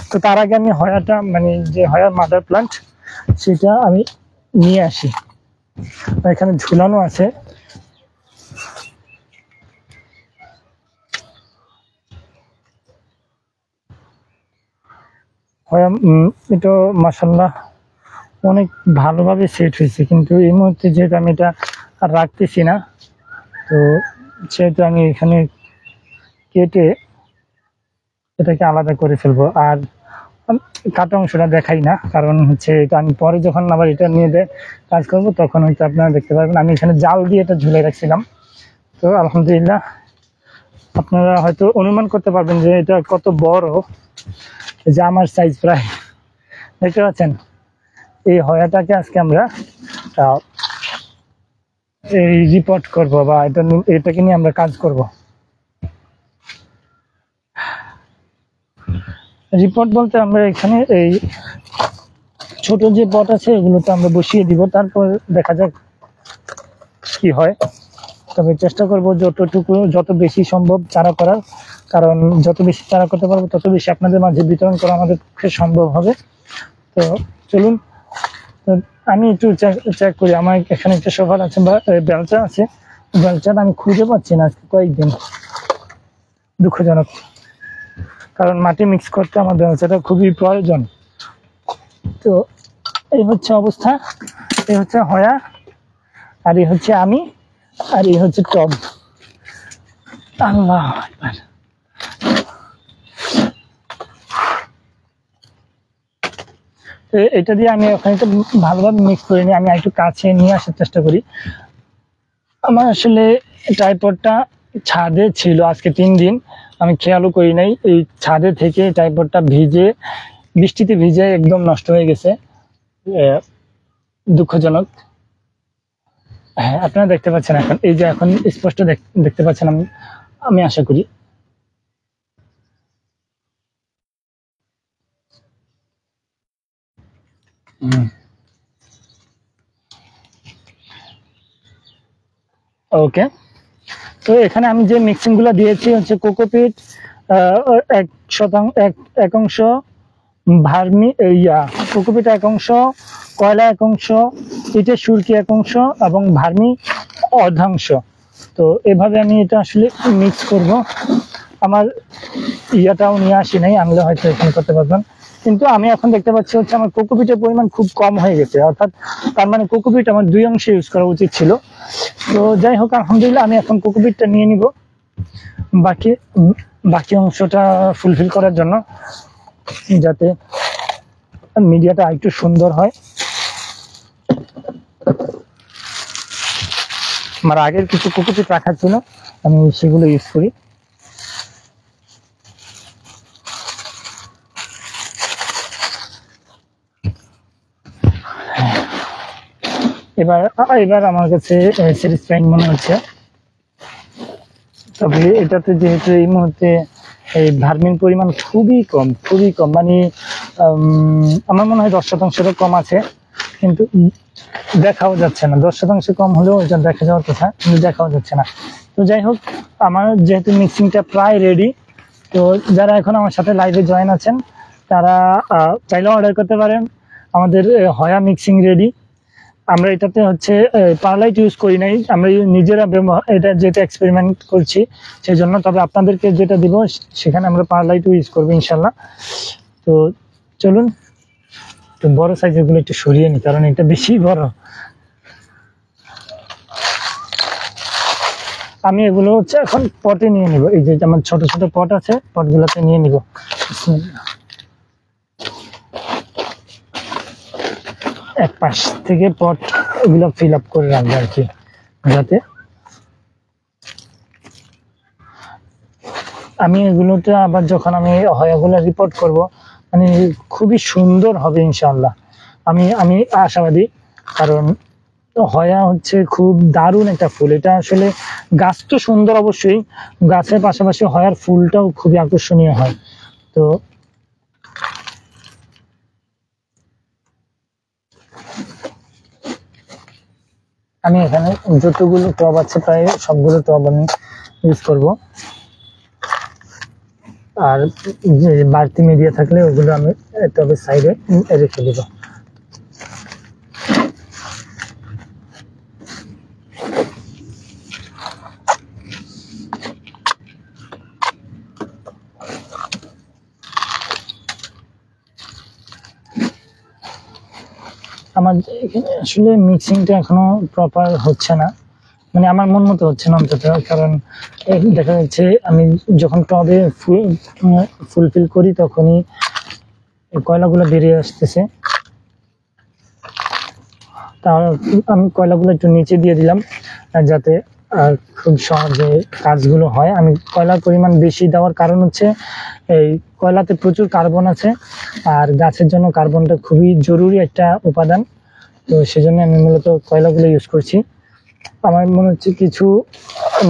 তো তার আগে আমি হয়াটা, মানে যে হয়ার মাদার প্লান্ট, সেটা আমি নিয়ে আসি। এখানে ঝুলানো আছে। হয়া এটা মাশাআল্লাহ অনেক ভালোভাবে সেট হয়েছে, কিন্তু এই মুহূর্তে যেহেতু আমি এটা আর রাখতেছি না, তো সেহেতু আমি এখানে কেটে এটাকে আলাদা করে ফেলবো। আর কাটা অংশটা দেখাই না, কারণ হচ্ছে এটা আমি পরে যখন আবার এটা নিয়ে কাজ করব তখন হয়তো আপনারা দেখতে পারবেন। আমি এখানে জাল দিয়ে এটা ঝুলে রাখছিলাম। তো আলহামদুলিল্লাহ আপনারা হয়তো অনুমান করতে পারবেন যে এটা কত বড়, যে আমার সাইজ প্রায়, দেখতে পাচ্ছেন। এই হয়াটাকে আজকে আমরা এই রিপোর্ট করব বা এটাকে নিয়ে আমরা কাজ করব। রিপোর্ট বলতে আমরা এখানে এই ছোট যে পট আছে এগুলোতে আমরা বসিয়ে দিব, তারপর দেখা যাক কি হয়। তবে চেষ্টা করব যত বেশি সম্ভব চারা করার, কারণ যত বেশি চারা করতে পারবো তত বেশি আপনাদের মাঝে বিতরণ করা আমাদের পক্ষে সম্ভব হবে। তো চলুন আমি একটু চেক করি। আমার এখানে একটা সোফার আছে বা বেলচা আছে, বেলচাটা আমি খুঁজে পাচ্ছি না আজকে কয়েকদিন, দুঃখজনক। কারণ মাটি মিক্স করতে আমার বেলচাটা খুবই প্রয়োজন। তো এই হচ্ছে অবস্থা, এই হচ্ছে হয়া, আর এই হচ্ছে আমি, আর এই হচ্ছে টব। আল্লাহ আকবার। এটা দিয়ে আমি ওখানে একটু ভালোভাবে মিক্স করে নিই। আমি একটু কাছে নিয়ে আসার চেষ্টা করি। আমার আসলে ট্রাইপডটা ছাদে ছিল আজকে 3 দিন, আমি খেয়ালও করি নাই। এই ছাদে থেকে ট্রাইপডটা বৃষ্টিতে ভিজে একদম নষ্ট হয়ে গেছে, দুঃখজনক। হ্যাঁ, আপনারা দেখতে পাচ্ছেন এখন, এই যে এখন স্পষ্ট দেখতে পাচ্ছেন আমি আশা করি। ওকে, তো এখানে আমি যে মিক্সিং গুলো দিয়েছি হচ্ছে কোকোপিট 1 অংশ, ভার্মি কোকোপিট 1 অংশ, কয়লা 1 অংশ, ইটের সুরকি 1 অংশ এবং ভার্মি অর্ধাংশ। তো এভাবে আমি এটা আসলে মিক্স করব। আমার ইয়াটাও নিয়ে আসি নাই, আনলে হয়তো এখানে করতে পারবেন। কিন্তু আমি এখন দেখতে পাচ্ছি হচ্ছে আমার কোকোপিটের পরিমাণ খুব কম হয়ে গেছে, অর্থাৎ তার মানে কোকোপিট আমার 2 অংশে ইউজ করা উচিত ছিল। তো যাই হোক, আলহামদুলিল্লাহ আমি এখন কোকোপিটটা নিয়ে নিব বাকি অংশটা ফুলফিল করার জন্য। যাতে মিডিয়াটা একটু সুন্দর হয়। আমার আগের কিছু কোকোপিট রাখা ছিল, আমি সেগুলো ইউজ করি। এবার আমার কাছে স্যাটিসফাইং মনে হচ্ছে। তবে এটাতে যেহেতু এই মুহূর্তে এই ভার্মিন পরিমাণ খুবই কম, মানে আমার মনে হয় 10%-এরও কম আছে, কিন্তু দেখাও যাচ্ছে না। 10% কম হলেও এটা দেখা যাওয়ার কথা, কিন্তু দেখাও যাচ্ছে না। তো যাই হোক, আমার যেহেতু মিক্সিংটা প্রায় রেডি, তো যারা এখন আমার সাথে লাইভে জয়েন আছেন তারা চাইলে অর্ডার করতে পারেন। আমাদের হয়া মিক্সিং রেডি। আমরা এটাতে হচ্ছে পারলাইট ইউজ করি নাই, আমরা নিজেরা এটা যেটা এক্সপেরিমেন্ট করছি সেই জন্য। তবে আপনাদেরকে যেটা দিব সেখানে আমরা পারলাইট ইউজ করবো ইনশাল্লাহ। তো চলুন একটু বড় সাইজের গুলো একটু সরিয়ে নিই, কারণ এটা বেশি বড়। আমি এগুলো হচ্ছে এখন পটে নিয়ে নিব। এই যে আমার ছোট ছোট পট আছে, পটগুলোতে নিয়ে নিব। এক পাশ থেকে পট এগুলো ফিল আপ করে রাখবো আর কি, যাতে আমি এগুলোতে আবার যখন আমি হয়াগুলো রিপোর্ট করব, মানে খুবই সুন্দর হবে ইনশাআল্লাহ। আমি আশাবাদী, কারণ হয়া হচ্ছে খুব দারুণ একটা ফুল। এটা আসলে গাছ তো সুন্দর অবশ্যই, গাছের পাশাপাশি হয়ার ফুলটাও খুবই আকর্ষণীয় হয়। তো আমি এখানে যতগুলো টব আছে প্রায় সবগুলো টব আমি ইউজ করব, আর যে বাড়তি মিডিয়া থাকলে ওগুলো আমি টবের সাইডে রেখে দেব। আমার এখানে আসলে মিক্সিংটা এখনো প্রপার হচ্ছে না, মানে আমার মন মতো হচ্ছে না অন্তত। কারণ দেখা যাচ্ছে আমি যখন টবে ফুলফিল করি তখনই কয়লাগুলো বেরিয়ে আসতেছে। তাহলে আমি কয়লাগুলো একটু নিচে দিয়ে দিলাম যাতে খুব সহজে কাজগুলো হয়। আমি কয়লার পরিমাণ বেশি দেওয়ার কারণ হচ্ছে এই কয়লাতে প্রচুর কার্বন আছে, আর গাছের জন্য কার্বনটা খুবই জরুরি একটা উপাদান। তো সেজন্য আমি মূলত কয়লাগুলো ইউজ করছি। আমার মনে হচ্ছে কিছু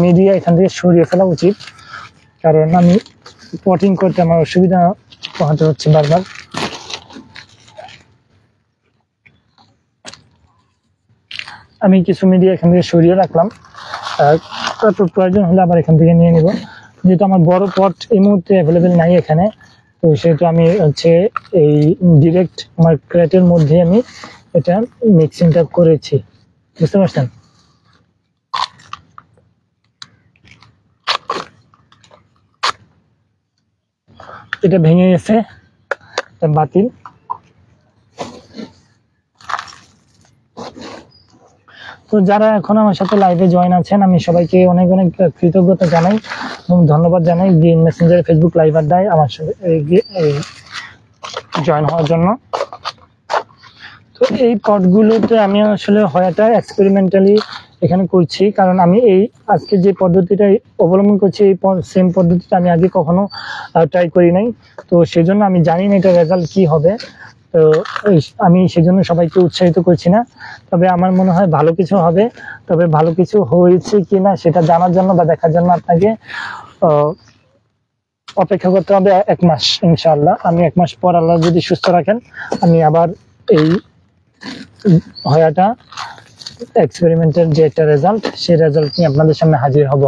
মিডিয়া এখান থেকে সরিয়ে ফেলা উচিত, কারণ আমি পটিং করতে আমার অসুবিধা পোহাতে হচ্ছে বারবার। আমি কিছু মিডিয়া এখান থেকে সরিয়ে রাখলাম, তারপর প্রয়োজন হলে আবার এখান থেকে নিয়ে নিব। যেহেতু আমার বড় পট এই মুহূর্তে অ্যাভেলেবেল নাই এখানে, তো সেহেতু আমি হচ্ছে এই ডিরেক্ট আমার ক্রেটের মধ্যে আমি এটা মিক্সিংটা করেছি, বুঝতে পারছেন? এটা ভেঙে গেছে, বাতিল। তো যারা এখন আমার সাথে লাইভে জয়েন আছেন, আমি সবাইকে অনেক অনেক কৃতজ্ঞতা জানাই এবং ধন্যবাদ জানাই গ্রিন মেসেঞ্জারে ফেসবুক লাইভ আড্ডায় আমার সাথে জয়েন হওয়ার জন্য। তো এই পটগুলোতে আমি আসলে হয়াটা এক্সপেরিমেন্টালি এখানে করছি, কারণ আমি এই আজকে যে পদ্ধতিটা অবলম্বন করছি এই সেম পদ্ধতিটা আমি আগে কখনো ট্রাই করি নাই। তো সেজন্য আমি জানি না এটা রেজাল্ট কি হবে। তো আমি সেজন্য সবাইকে উৎসাহিত করছি না, তবে আমার মনে হয় ভালো কিছু হবে। তবে ভালো কিছু হয়েছে কিনা সেটা জানার জন্য বা দেখার জন্য আপনাকে অপেক্ষা করতে হবে 1 মাস ইনশাআল্লাহ। আমি 1 মাস পর আল্লাহ যদি সুস্থ রাখেন, আমি আবার এই হয়াটা এক্সপেরিমেন্টের যে একটা রেজাল্ট, সেই রেজাল্ট নিয়ে আপনাদের সামনে হাজির হব।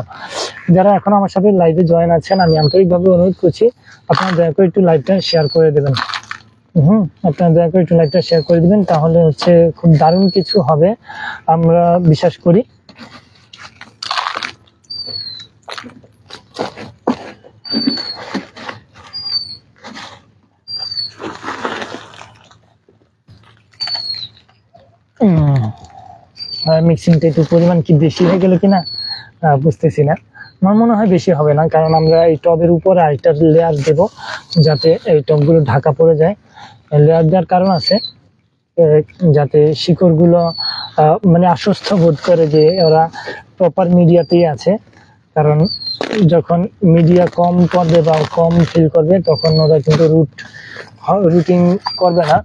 যারা এখন আমার সাথে লাইভে জয়েন আছেন, আমি আন্তরিকভাবে অনুরোধ করছি আপনারা দয়া করে একটু লাইভটা শেয়ার করে দেবেন। আপনারা দয়া করে একটু লাইভটা শেয়ার করে দিবেন, তাহলে হচ্ছে খুব দারুণ কিছু হবে আমরা বিশ্বাস করি। মিক্সিংটা একটু পরিমাণ কি বেশি হয়ে গেল কিনা বুঝতেছি না। আমার মনে হয় বেশি হবে না, কারণ আমরা এই টবের উপরে আরেকটা লেয়ার দেব, যাতে এই টবগুলো ঢাকা পড়ে যায়। লেয়ার দেওয়ার কারণ আছে যাতে শিকড়গুলো মানে আশ্বস্ত বোধ করে যে ওরা প্রপার মিডিয়াতেই আছে। কারণ যখন মিডিয়া কম করবে বা কম ফিল করবে তখন ওরা কিন্তু রুটিং করবে না,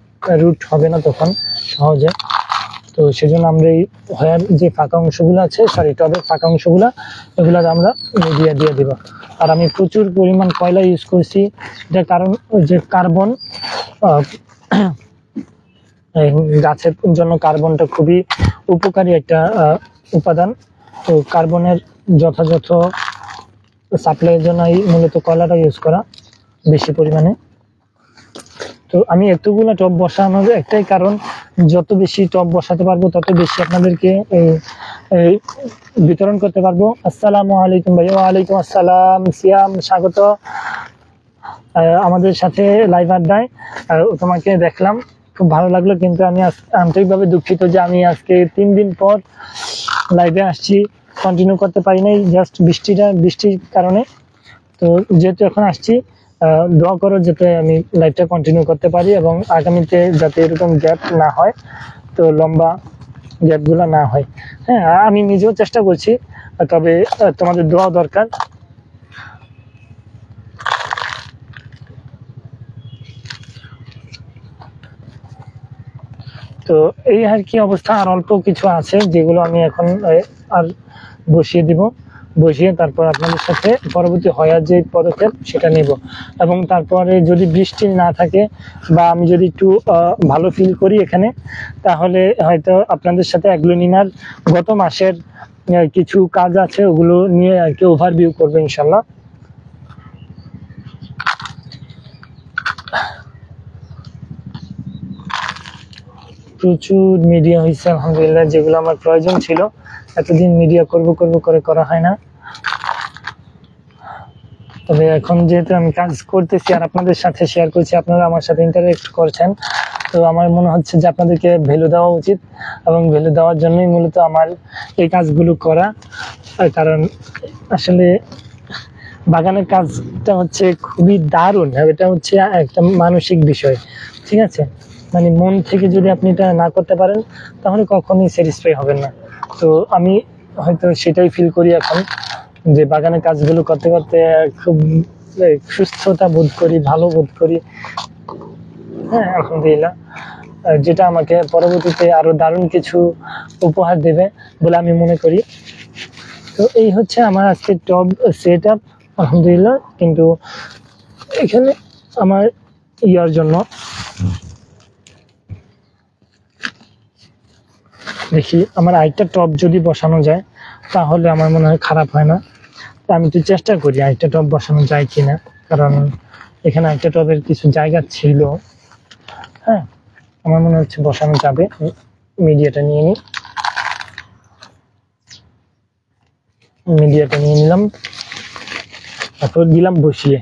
রুট হবে না তখন সহজে। তো সেজন্য আমরা এই হয়ার যে ফাঁকা অংশগুলো আছে, সরি টবের ফাঁকা অংশগুলো, এগুলোর আমরা মিডিয়া দিয়ে দিব। আর আমি প্রচুর পরিমাণ কয়লা ইউজ করছি, এটার কারণ যে কার্বন, গাছের জন্য কার্বনটা খুবই উপকারী একটা উপাদান। তো কার্বনের যথাযথ সাপ্লাইয়ের জন্য মূলত কয়লাটা ইউজ করা বেশি পরিমাণে। তো আমি এতগুলো টব বসানোর একটাই কারণ, যত বেশি টব বসাতে পারবো তত বেশি আপনাদেরকে বিতরণ করতে পারবো। আসসালামু আলাইকুম ভাই। ওয়ালাইকুম আসসালাম সিয়াম, স্বাগত আমাদের সাথে লাইভ আড্ডায়। তোমাকে দেখলাম, খুব ভালো লাগলো, কিন্তু আমি আন্তরিকভাবে দুঃখিত যে আমি আজকে 3 দিন পর লাইভে আসছি, কন্টিনিউ করতে পারি নাই জাস্ট বৃষ্টির কারণে। তো যেহেতু এখন আসছি, দোয়া করো যাতে আমি লাইভটা কন্টিনিউ করতে পারি এবং আগামীতে যাতে এরকম গ্যাপ না হয়, তো লম্বা গ্যাপগুলো না হয়। হ্যাঁ, আমি নিজেও চেষ্টা করছি, তবে তোমাদের দোয়া দরকার। তো এই আর কি অবস্থা। আর অল্প কিছু আছে যেগুলো আমি এখন আর বসিয়ে দিব, বসিয়ে তারপর আপনাদের সাথে পরবর্তী হওয়ার যে পদক্ষেপ সেটা নেব। এবং তারপরে যদি বৃষ্টি না থাকে বা আমি যদি একটু ভালো ফিল করি এখানে, তাহলে হয়তো আপনাদের সাথে অ্যাগ্লোনিমার গত মাসের কিছু কাজ আছে ওগুলো নিয়ে আর কি ওভারভিউ করবো ইনশাল্লাহ। প্রচুর মিডিয়া হয়েছে আলহামদুলিল্লাহ, যেগুলো আমার প্রয়োজন ছিল। এতদিন মিডিয়া করব করে করা হয় না। তবে এখন যেহেতু আমি কাজ করতেছি আর আপনাদের সাথে শেয়ার করছি, আপনারা আমার সাথে ইন্টারেক্ট করছেন, তো আমার মনে হচ্ছে যে আপনাদেরকে ভ্যালু দেওয়া উচিত এবং ভ্যালু দেওয়ার জন্যই মূলত আমার এই কাজগুলো করা। কারণ আসলে বাগানের কাজটা হচ্ছে খুবই দারুণ, এটা হচ্ছে একটা মানসিক বিষয়, ঠিক আছে? মানে মন থেকে যদি আপনি এটা না করতে পারেন তাহলে কখনোই স্যাটিসফাই হবেন না। তো আমি হয়তো সেটাই ফিল করি এখন, যে বাগানের কাজগুলো করতে করতে খুব সুস্থতা বোধ করি, ভালো বোধ করি। হ্যাঁ, আলহামদুলিল্লাহ, যেটা আমাকে পরবর্তীতে আরো দারুণ কিছু উপহার দেবে বলে আমি মনে করি। তো এই হচ্ছে আমার আজকে টব সেট আপ আলহামদুলিল্লাহ। কিন্তু এখানে আমার ইয়ার জন্য দেখি আমার আরেকটা টব যদি বসানো যায় তাহলে আমার মনে হয় খারাপ হয় না। তো আমি একটু চেষ্টা করি আরেকটা টব বসানো যায় কিনা, কারণ এখানে একটা টবের কিছু জায়গা ছিল। হ্যাঁ, আমার মনে হচ্ছে বসানো যাবে। মিডিয়াটা নিয়ে নিলাম, তারপর দিলাম বসিয়ে।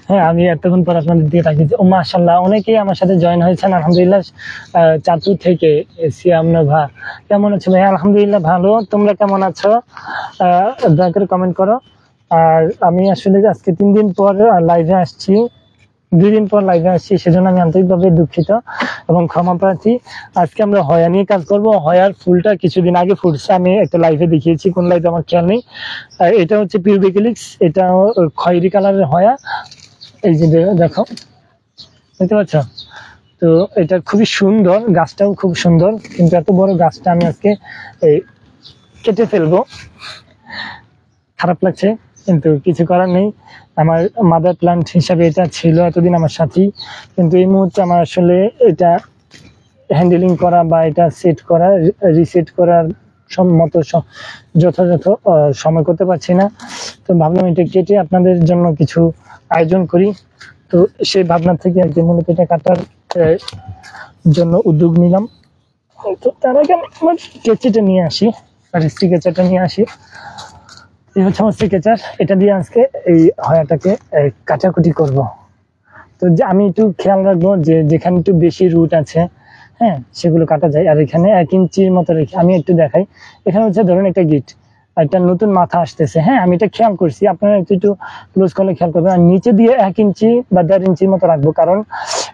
হ্যাঁ, আমি এতক্ষণ পর আপনাদের দিকে তাকিয়েছি। ও মাশাআল্লাহ, অনেকেই আমার সাথে জয়েন হয়েছেন আলহামদুলিল্লাহ। চাঁদপুর থেকে সিয়াম নভা, কেমন আছো ভাই? আলহামদুলিল্লাহ ভালো, তোমরা কেমন আছো? দয়া করে কমেন্ট করো। আর আমি আসলে আজকে 3 দিন পর লাইভে আসছি, 2 দিন পর লাইভে আসছি, সেজন্য আমি আন্তরিকভাবে দুঃখিত এবং ক্ষমা প্রার্থী। আজকে আমরা হয়া নিয়ে কাজ করব। হয়ার ফুলটা কিছুদিন আগে ফুটছে, আমি একটা লাইভে দেখিয়েছি, কোন লাইভে আমার খেয়াল নেই। এটা হচ্ছে পিউবিক্যালিক্স, এটা খয়েরি কালারের হয়া। এই যে দেখো, দেখতে পাচ্ছ? তো এটা খুবই সুন্দর, গাছটাও খুব সুন্দর, কিন্তু এত বড় গাছটা আমি আজকে কেটে ফেলবো। খারাপ লাগছে, কিন্তু কিছু করার নেই। আমার মাদার প্ল্যান্ট হিসাবে এটা ছিল এতদিন আমার সাথেই, কিন্তু এই মুহূর্তে আমার আসলে এটা হ্যান্ডেলিং করা বা এটা সেট করা, রিসেট করার মতো যথাযথ সময় করতে পারছি না। তো ভাবলাম এটা কেটে আপনাদের জন্য কিছু আয়োজন করি। তো সেই ভাবনা থেকে আর কি মূলত এটা কাটার জন্য উদ্যোগ নিলাম। তো তার আগে আমার কেচিটা নিয়ে আসি, আর স্টিকেচারটা নিয়ে আসি। এই হচ্ছে আমার স্টিকেচার, এটা দিয়ে আজকে এই হয়াটাকে কাটাকুটি করব। তো আমি একটু খেয়াল রাখবো যে যেখানে একটু বেশি রুট আছে, হ্যাঁ, সেগুলো কাটা যায়। আর এখানে 1 ইঞ্চির মতো রেখে আমি একটু দেখাই। এখানে হচ্ছে ধরুন একটা গিট, একটা নতুন মাথা আসতেছে। হ্যাঁ, আমি এটা খেয়াল করছি, আপনারা একটু ক্লোজ করলে খেয়াল করবেন। আর নিচে দিয়ে 1 ইঞ্চি বা 1.5 ইঞ্চির মতো রাখবো, কারণ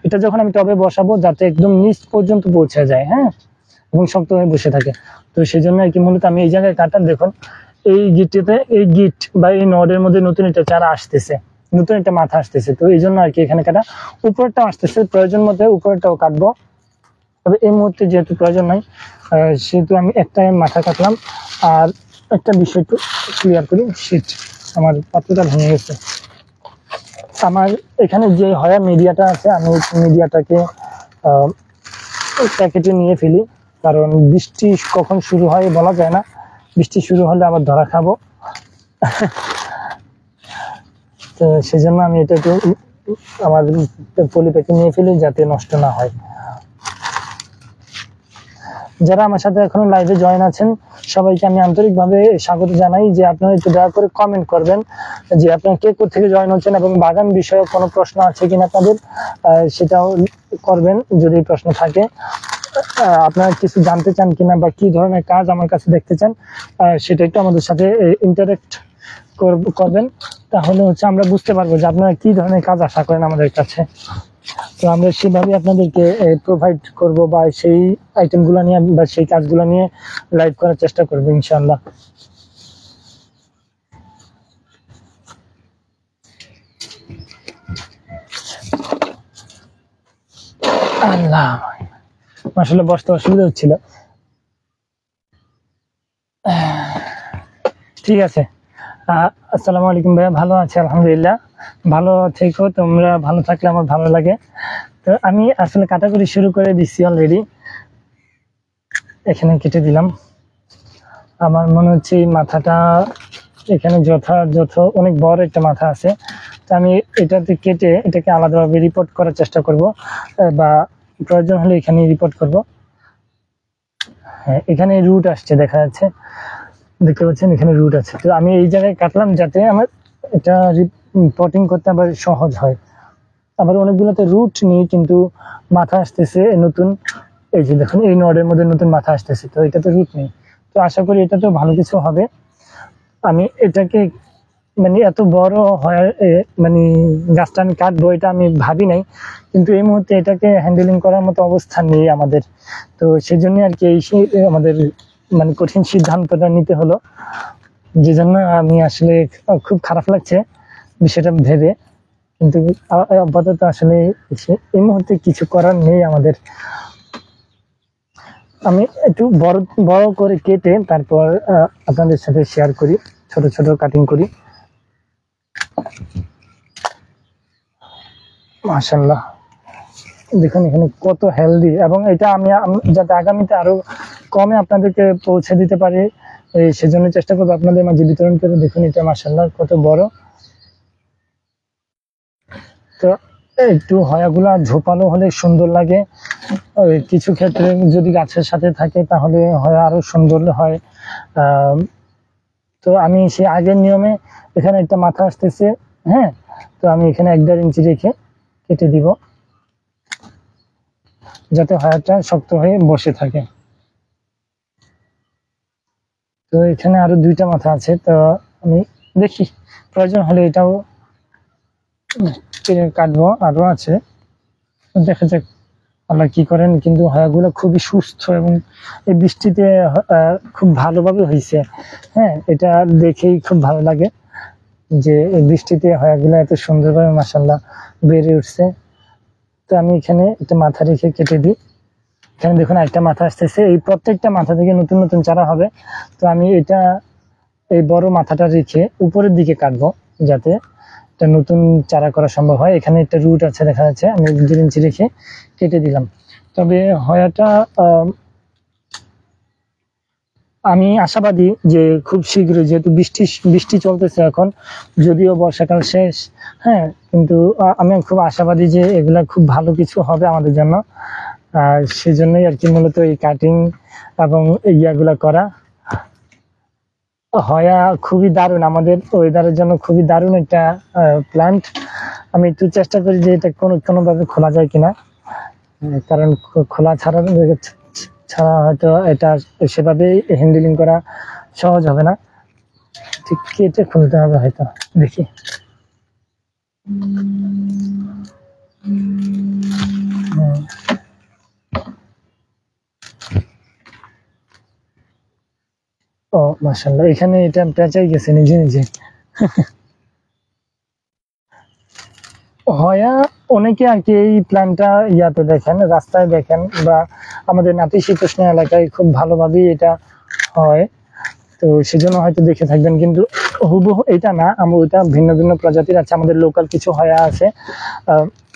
এটা যখন আমি টবে বসাবো যাতে একদম নিচ পর্যন্ত পৌঁছে যায়, হ্যাঁ, এবং শক্ত হয়ে বসে থাকে। তো সেই জন্য আর কি মূলত আমি এই জায়গায় কাটার, দেখুন এই গিটটিতে, এই গিট বা এই নডের মধ্যে নতুন একটা চারা আসতেছে, নতুন একটা মাথা আসতেছে। তো এই জন্য আর কি এখানে কাটা। উপরটাও আসতেছে, প্রয়োজন মধ্যে উপরটাও কাটবো, তবে এই মুহূর্তে যেহেতু প্রয়োজন নাই সেহেতু আমি একটা মাথা কাটলাম। আর একটা বিষয় একটু ক্লিয়ার করি, শীত আমার পাত্রটা ভেঙে গেছে। আমার এখানে যে হয়া মিডিয়াটা আছে, আমি মিডিয়াটাকে প্যাকেটে নিয়ে ফেলি, কারণ বৃষ্টি কখন শুরু হয় বলা যায় না, বৃষ্টি শুরু হলে আবার ধরা খাবো। তো সেই জন্য আমি এটা একটু আমার পলি প্যাকে নিয়ে ফেলি যাতে নষ্ট না হয়। যারা আমার সাথে এখনো লাইভে জয়েন আছেন সবাইকে আমি আন্তরিকভাবে স্বাগত জানাই, যে আপনারা একটু দয়া করে কমেন্ট করবেন যে আপনারা কে কোথা থেকে জয়েন হচ্ছেন, এবং বাগান বিষয়ে কোনো প্রশ্ন আছে কিনা আপনাদের সেটাও করবেন যদি প্রশ্ন থাকে। আপনারা কিছু জানতে চান কিনা বা কি ধরনের কাজ আমার কাছে দেখতে চান সেটা একটু আমাদের সাথে ইন্টারেক্ট করবেন, তাহলে হচ্ছে আমরা বুঝতে পারবো যে আপনারা কি ধরনের কাজ আশা করেন আমাদের কাছে। তো আমরা সেভাবে আপনাদেরকে প্রোভাইড করব, বা সেই আইটেমগুলো নিয়ে বা সেই কাজগুলো নিয়ে লাইভ করার চেষ্টা করবো ইনশাআল্লাহ। আল্লাহ, আসলে বসতে অসুবিধা হচ্ছিল। ঠিক আছে, আসসালামু আলাইকুম ভাইয়া, ভালো আছে আলহামদুলিল্লাহ। ভালো থেকো, তোমরা ভালো থাকলে আমার ভালো লাগে। তো আমি আসলে কাটাকুটি শুরু করে দিচ্ছি অলরেডি, এখানে কেটে দিলাম। আমার মনে হচ্ছে এই মাথাটা এখানে যথাযথ অনেক বড় একটা মাথা আছে, তো আমি এটাতে কেটে এটাকে আলাদাভাবে রিপোর্ট করার চেষ্টা করব, বা প্রয়োজন হলে এখানে রিপোর্ট করব। হ্যাঁ, এখানে রুট আসছে, দেখা যাচ্ছে, দেখতে পাচ্ছেন এখানে রুট আছে। তো আমি এই জায়গায় কাটলাম যাতে আমার এটা রিপোর্টিং করতে আবার সহজ হয়। আবার অনেকগুলোতে রুট নেই কিন্তু মাথা আসতেছে নতুন, এই যে দেখুন এই নডের মধ্যে নতুন মাথা আসতেছে, তো এটাতে রুট নেই। তো আশা করি এটা তো ভালো কিছু হবে। আমি এটাকে মানে এত বড় হয় মানে গাছটা আমি কাটবো এটা আমি ভাবি নাই, কিন্তু এই মুহূর্তে এটাকে হ্যান্ডেলিং করার মতো অবস্থা নেই আমাদের। তো সেই জন্য আর কি আমাদের মানে কঠিন সিদ্ধান্তটা নিতে হলো, যে জন্য আমি আসলে খুব খারাপ লাগছে বিষয়টা ভেবে, কিন্তু আপাতত আসলে এই মুহূর্তে কিছু করার নেই আমাদের। আমি একটু বড় বড় করে কেটে তারপর আপনাদের সাথে শেয়ার করি, ছোট ছোট কাটিং করি। মাশাআল্লাহ, দেখুন এখানে কত হেলদি, এবং এটা আমি যাতে আগামীতে আরো কমে আপনাদেরকে পৌঁছে দিতে পারি সেজন্য চেষ্টা করবো আপনাদের মাঝে বিতরণ করে। দেখুন এটা মাশাআল্লাহ কত বড়। তো একটু হয়াগুলা ঝোপালো হলে সুন্দর লাগে, কিছু ক্ষেত্রে যদি গাছের সাথে থাকে তাহলে হয়া আরো সুন্দর হয়। তো আমি সেই আগের নিয়মে এখানে একটা মাথা আসতেছে, হ্যাঁ, তো আমি এখানে 1.5 ইঞ্চি রেখে কেটে দিব যাতে হয়াটা শক্ত হয়ে বসে থাকে। তো এখানে আরো 2টা মাথা আছে, তো আমি দেখি প্রয়োজন হলে এটাও কাটবো, আরো আছে, দেখা যাক আল্লাহ কি করেন। কিন্তু হয়াগুলো খুবই সুস্থ এবং এই বৃষ্টিতে খুব ভালোভাবে হয়েছে। হ্যাঁ, এটা দেখেই খুব ভালো লাগে যে এই বৃষ্টিতে হয়াগুলো এত সুন্দরভাবে মাশাআল্লাহ বেড়ে উঠছে। তো আমি এখানে একটা মাথা রেখে কেটে দিই। এখানে দেখুন একটা মাথা আসতেছে, এই প্রত্যেকটা মাথা থেকে নতুন নতুন চারা হবে। তো আমি এটা এই বড় মাথাটা রেখে উপরের দিকে কাটবো যাতে একটা নতুন চারা করা সম্ভব হয়। এখানে একটা রুট আছে দেখা যাচ্ছে, আমি 1.5 ইঞ্চি রেখে কেটে দিলাম। তবে হয়াটা আমি আশাবাদী যে খুব শীঘ্রই, যেহেতু বৃষ্টি চলতেছে এখন, যদিও বর্ষাকাল শেষ, হ্যাঁ, কিন্তু আমি খুব আশাবাদী যে এগুলা খুব ভালো কিছু হবে আমাদের জন্য। সেজন্যই আর কি মূলত এই কাটিং এবং ইয়াগুলা করা। হয়া খুবই দারুণ, আমাদের ওয়েদারের জন্য খুবই দারুণ একটা প্ল্যান্ট। আমি একটু চেষ্টা করি যে এটা কোনোভাবে খোলা যায় কিনা, কারণ খোলা ছাড়া হয়তো এটা সেভাবে হ্যান্ডেলিং করা সহজ হবে না। ঠিক কেটে খুলতে হবে হয়তো, দেখি। ও মাশাআল্লাহ, এখানে এটা পেঁচাই গেছে নিজে নিজে। হয়া অনেকে আর কি এই প্ল্যানটা ইয়াতে দেখেন, রাস্তায় দেখেন, বা আমাদের নাতিশীতোষ্ণ এলাকায় খুব ভালোভাবেই এটা হয়, তো সেজন্য হয়তো দেখে থাকবেন। কিন্তু হুবহু এটা না, আমরা ওইটা ভিন্ন ভিন্ন প্রজাতির আছে। আমাদের লোকাল কিছু হয়া আছে।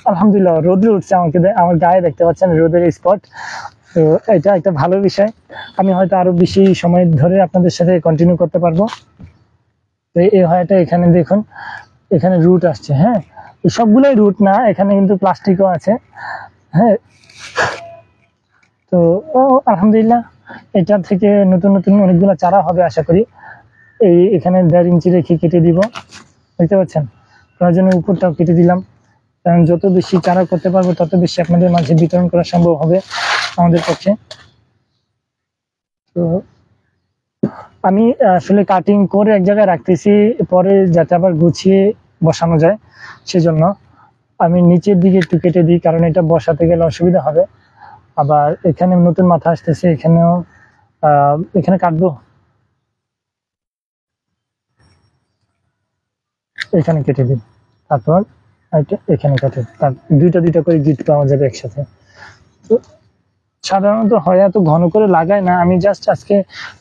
আলহামদুলিল্লাহ রোদ্রে উঠছে, আমার গায়ে দেখতে পাচ্ছেন রোদের স্পট। তো এটা একটা ভালো বিষয়। আমি হয়তো আরো বেশি সময় ধরে আপনাদের সাথে কন্টিনিউ করতে পারবো। তো এই হয়াটা এখানে দেখুন, এখানে রুট আসছে। হ্যাঁ, সবগুলোই রুট না, এখানে কিন্তু প্লাস্টিকও আছে। হ্যাঁ, তো আলহামদুলিল্লাহ এটা থেকে নতুন নতুন অনেকগুলো চারা হবে আশা করি। এখানে 1.5 ইঞ্চি রেখে কেটে দিব, দেখতে পাচ্ছেন। প্রয়োজনের উপরটাও কেটে দিলাম, কারণ যত বেশি চারা করতে পারবো তত বেশি আপনাদের মাঝে বিতরণ করা সম্ভব হবে আমাদের পক্ষে। তো আমি আসলে কাটিং করে এক জায়গায় রাখতেছি, পরে যাতে আবার গুছিয়ে বসানো যায়, সেজন্য আমি নিচের দিকে একটু কেটে দিই, কারণ এটা বসাতে গেলে অসুবিধা হবে। আবার এখানে নতুন মাথা আসতেছে, এখানেও এখানে কাটবো, এখানে কেটে দিই, তারপর এখানে কাটে, তার দুইটা করে গিট পাওয়া যাবে একসাথে। তো সাধারণত হয় এত ঘন করে লাগাই না, আমি জাস্ট আজকে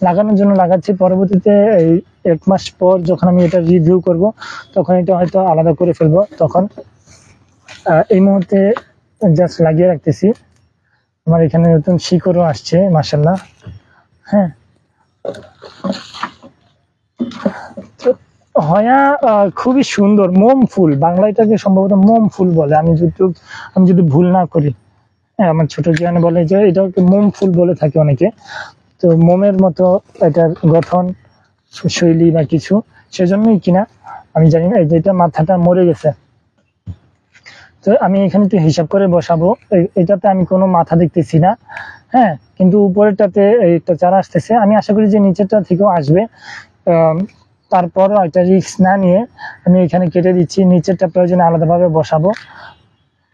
লাগানোর জন্য লাগাচ্ছি। পরবর্তীতে এই 1 মাস পর যখন আমি এটা রিভিউ করব, তখন এটা হয়তো আলাদা করে ফেলবো। তখন এই মুহূর্তে জাস্ট লাগিয়ে রাখতেছি। আমার এখানে নতুন শিকড়ও আসছে মাশাআল্লাহ। হ্যাঁ, হয়া খুবই সুন্দর, মোম ফুল, বাংলায় এটাকে সম্ভবত মোম ফুল বলে, আমি যদি ভুল না করি। হ্যাঁ, আমার ছোট জ্ঞানে বলে যে এটাকে মোম ফুল বলে থাকে অনেকে। তো মোমের মতো এটার গঠন শৈলী বা কিছু, সেজন্যই কিনা আমি জানি না। যেটা মাথাটা মরে গেছে, তো আমি এখানে একটু হিসাব করে বসাবো। এটাতে আমি কোনো মাথা দেখতেছি না। হ্যাঁ, কিন্তু উপরেরটাতে একটা চারা আসতেছে, আমি আশা করি যে নিচেরটা থেকেও আসবে। তারপরও একটা রিস্ক না নিয়ে আমি এখানে কেটে দিচ্ছি, নিচেরটা প্রয়োজনে আলাদাভাবে বসাবো।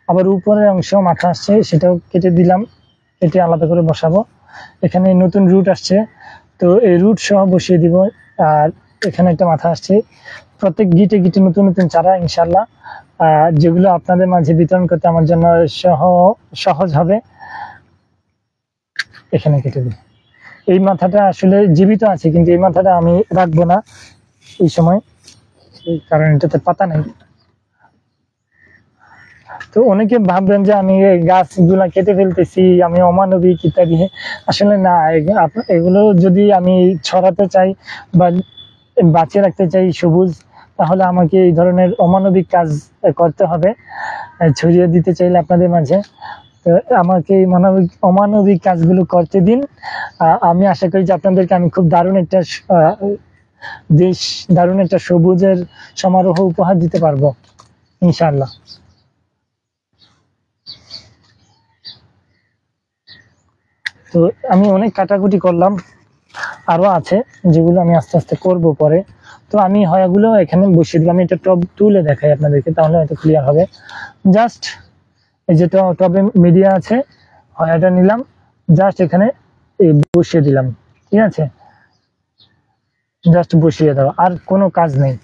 আবার উপরের অংশ মাথা আসছে, সেটাও কেটে দিলাম, কেটে আলাদা করে বসাবো। এখানে নতুন রুট আসছে, তো এই রুট সহ বসিয়ে দিব। আর এখানে একটা মাথা আসছে। প্রত্যেক গিটে গিটে নতুন নতুন চারা ইনশাল্লাহ, যেগুলো আপনাদের মাঝে বিতরণ করতে আমার জন্য সহজ হবে। এখানে কেটে দিই। এই মাথাটা আসলে জীবিত আছে, কিন্তু এই মাথাটা আমি রাখবো না এই সময়, কারণ এটাতে পাতা নেই। তো অনেকে ভাববেন যে আমি গাছগুলা কেটে ফেলতেছি, আমি অমানবিক ইত্যাদি। আসলে না, এগুলো যদি আমি ছড়াতে চাই বা বাঁচিয়ে রাখতে চাই সবুজ, তাহলে আমাকে এই ধরনের অমানবিক কাজ করতে হবে, ছড়িয়ে দিতে চাইলে আপনাদের মাঝে। তো আমাকে এই অমানবিক কাজগুলো করতে দিন। আমি আশা করি যে আপনাদেরকে আমি খুব দারুণ একটা সবুজের সমারোহ উপহার দিতে পারবো ইনশাআল্লাহ। তো আমি অনেক কাটাকুটি করলাম, আরো আছে যেগুলো আমি আস্তে আস্তে করব পরে। তো আমি হয়াগুলো এখানে বসিয়ে দিলাম। এটা টব তুলে দেখাই আপনাদেরকে, তাহলে হয়তো ক্লিয়ার হবে। জাস্ট এই যে টবে মিডিয়া আছে, হয়াটা নিলাম, জাস্ট এখানে বসিয়ে দিলাম, ঠিক আছে। জাস্ট বসিয়ে দাও, আর কোনো কাজ নেই।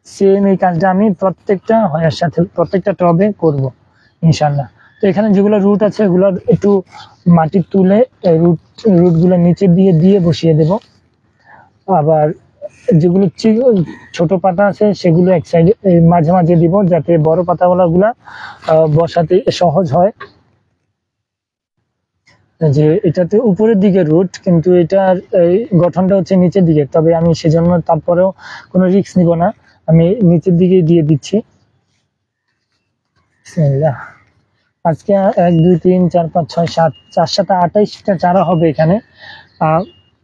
সেম এই কাজটা আমি প্রত্যেকটা হয়ার সাথে প্রত্যেকটা টবে করব ইনশাল্লাহ। তো এখানে যেগুলো রুট আছে, এগুলো একটু মাটি তুলে রুটগুলো নিচের দিয়ে দিয়ে বসিয়ে দেব। আবার যেগুলো ছোট পাতা আছে, সেগুলো এক সাইডে মাঝে মাঝে দিব, যাতে বড় পাতাগুলা বসাতে সহজ হয়। যে এটাতে উপরের দিকে রুট, কিন্তু এটার গঠনটা হচ্ছে নিচের দিকে। তবে আমি সেজন্য তারপরেও কোনো রিস্ক নিব না, আমি নিচের দিকে দিয়ে দিচ্ছি। আজকে 1 2 3 4 5 6 7 4 7 28টা চারা হবে এখানে।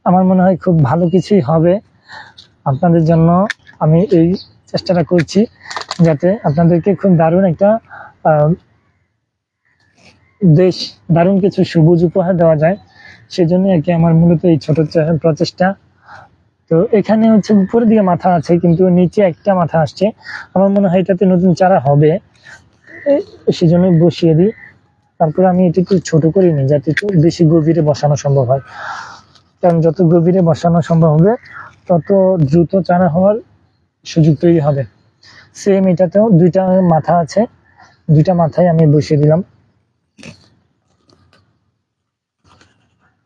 আমার মনে হয় খুব ভালো কিছুই হবে আপনাদের জন্য। আমি এই চেষ্টাটা করছি যাতে আপনাদেরকে খুব দারুণ একটা দারুণ কিছু সবুজ উপহার দেওয়া যায়। সেজন্য আর কি আমার মূলত এই ছোট প্রচেষ্টা। তো এখানে হচ্ছে উপরের দিকে মাথা আছে, কিন্তু নিচে একটা মাথা আসছে। আমার মনে হয় এটাতে নতুন চারা হবে, সেজন্য বসিয়ে দিই। তারপরে আমি এটা একটু ছোট করে নিই, যাতে একটু বেশি গভীরে বসানো সম্ভব হয়। কারণ যত গভীরে বসানো সম্ভব হবে, তত দ্রুত চারা হওয়ার সুযোগ তৈরি হবে। সেম এটাতেও দুইটা মাথা আছে, দুইটা মাথায় আমি বসিয়ে দিলাম।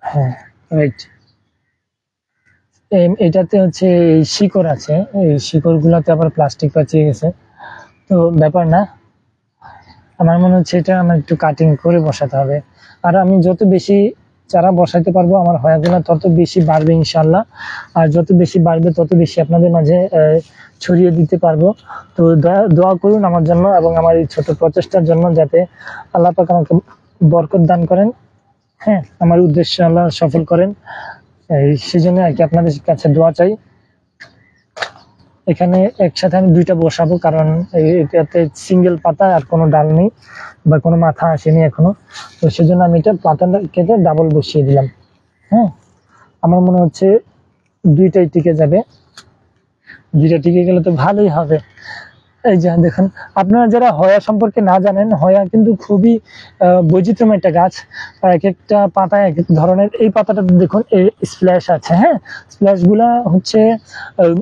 হ্যাঁ, রাইট। এটাতে হচ্ছে এই শিকড় আছে, এই শিকড় গুলাতে আবার প্লাস্টিক পাচিয়ে গেছে, তো ব্যাপার না। আমার মনে হচ্ছে এটা আমার একটু কাটিং করে বসাতে হবে। আর আমি যত বেশি চারা বসাতে পারবো, আমার হয়াগুলা তত বেশি বাড়বে ইনশাল্লাহ। আর যত বেশি বাড়বে, তত বেশি আপনাদের মাঝে ছড়িয়ে দিতে পারবো। তো দোয়া করুন আমার জন্য এবং আমার এই ছোট প্রচেষ্টার জন্য, যাতে আল্লাহ পাক আমাকে বরকত দান করেন। হ্যাঁ, আমার উদ্দেশ্য আল্লাহ সফল করেন, সেই জন্য আর কি আপনাদের কাছে দোয়া চাই। এখানে একসাথে আমি দুইটা বসাবো, কারণ এটাতে সিঙ্গেল পাতা আর কোনো ডাল নেই বা কোনো মাথা আসেনি এখনো। তো সেজন্য আমি এটা পাতাটা কেটে ডাবল বসিয়ে দিলাম। হ্যাঁ, আমার মনে হচ্ছে দুইটাই টিকে যাবে। দুইটা টিকে গেলে তো ভালোই হবে। এই যে দেখুন, আপনারা যারা হয়া সম্পর্কে না জানেন, হয়া কিন্তু খুবই বৈচিত্র্যময় একটা গাছ। এক একটা পাতা এক এক ধরনের। এই পাতাটা দেখুন, স্প্ল্যাশ আছে। হ্যাঁ, স্প্ল্যাশ গুলা হচ্ছে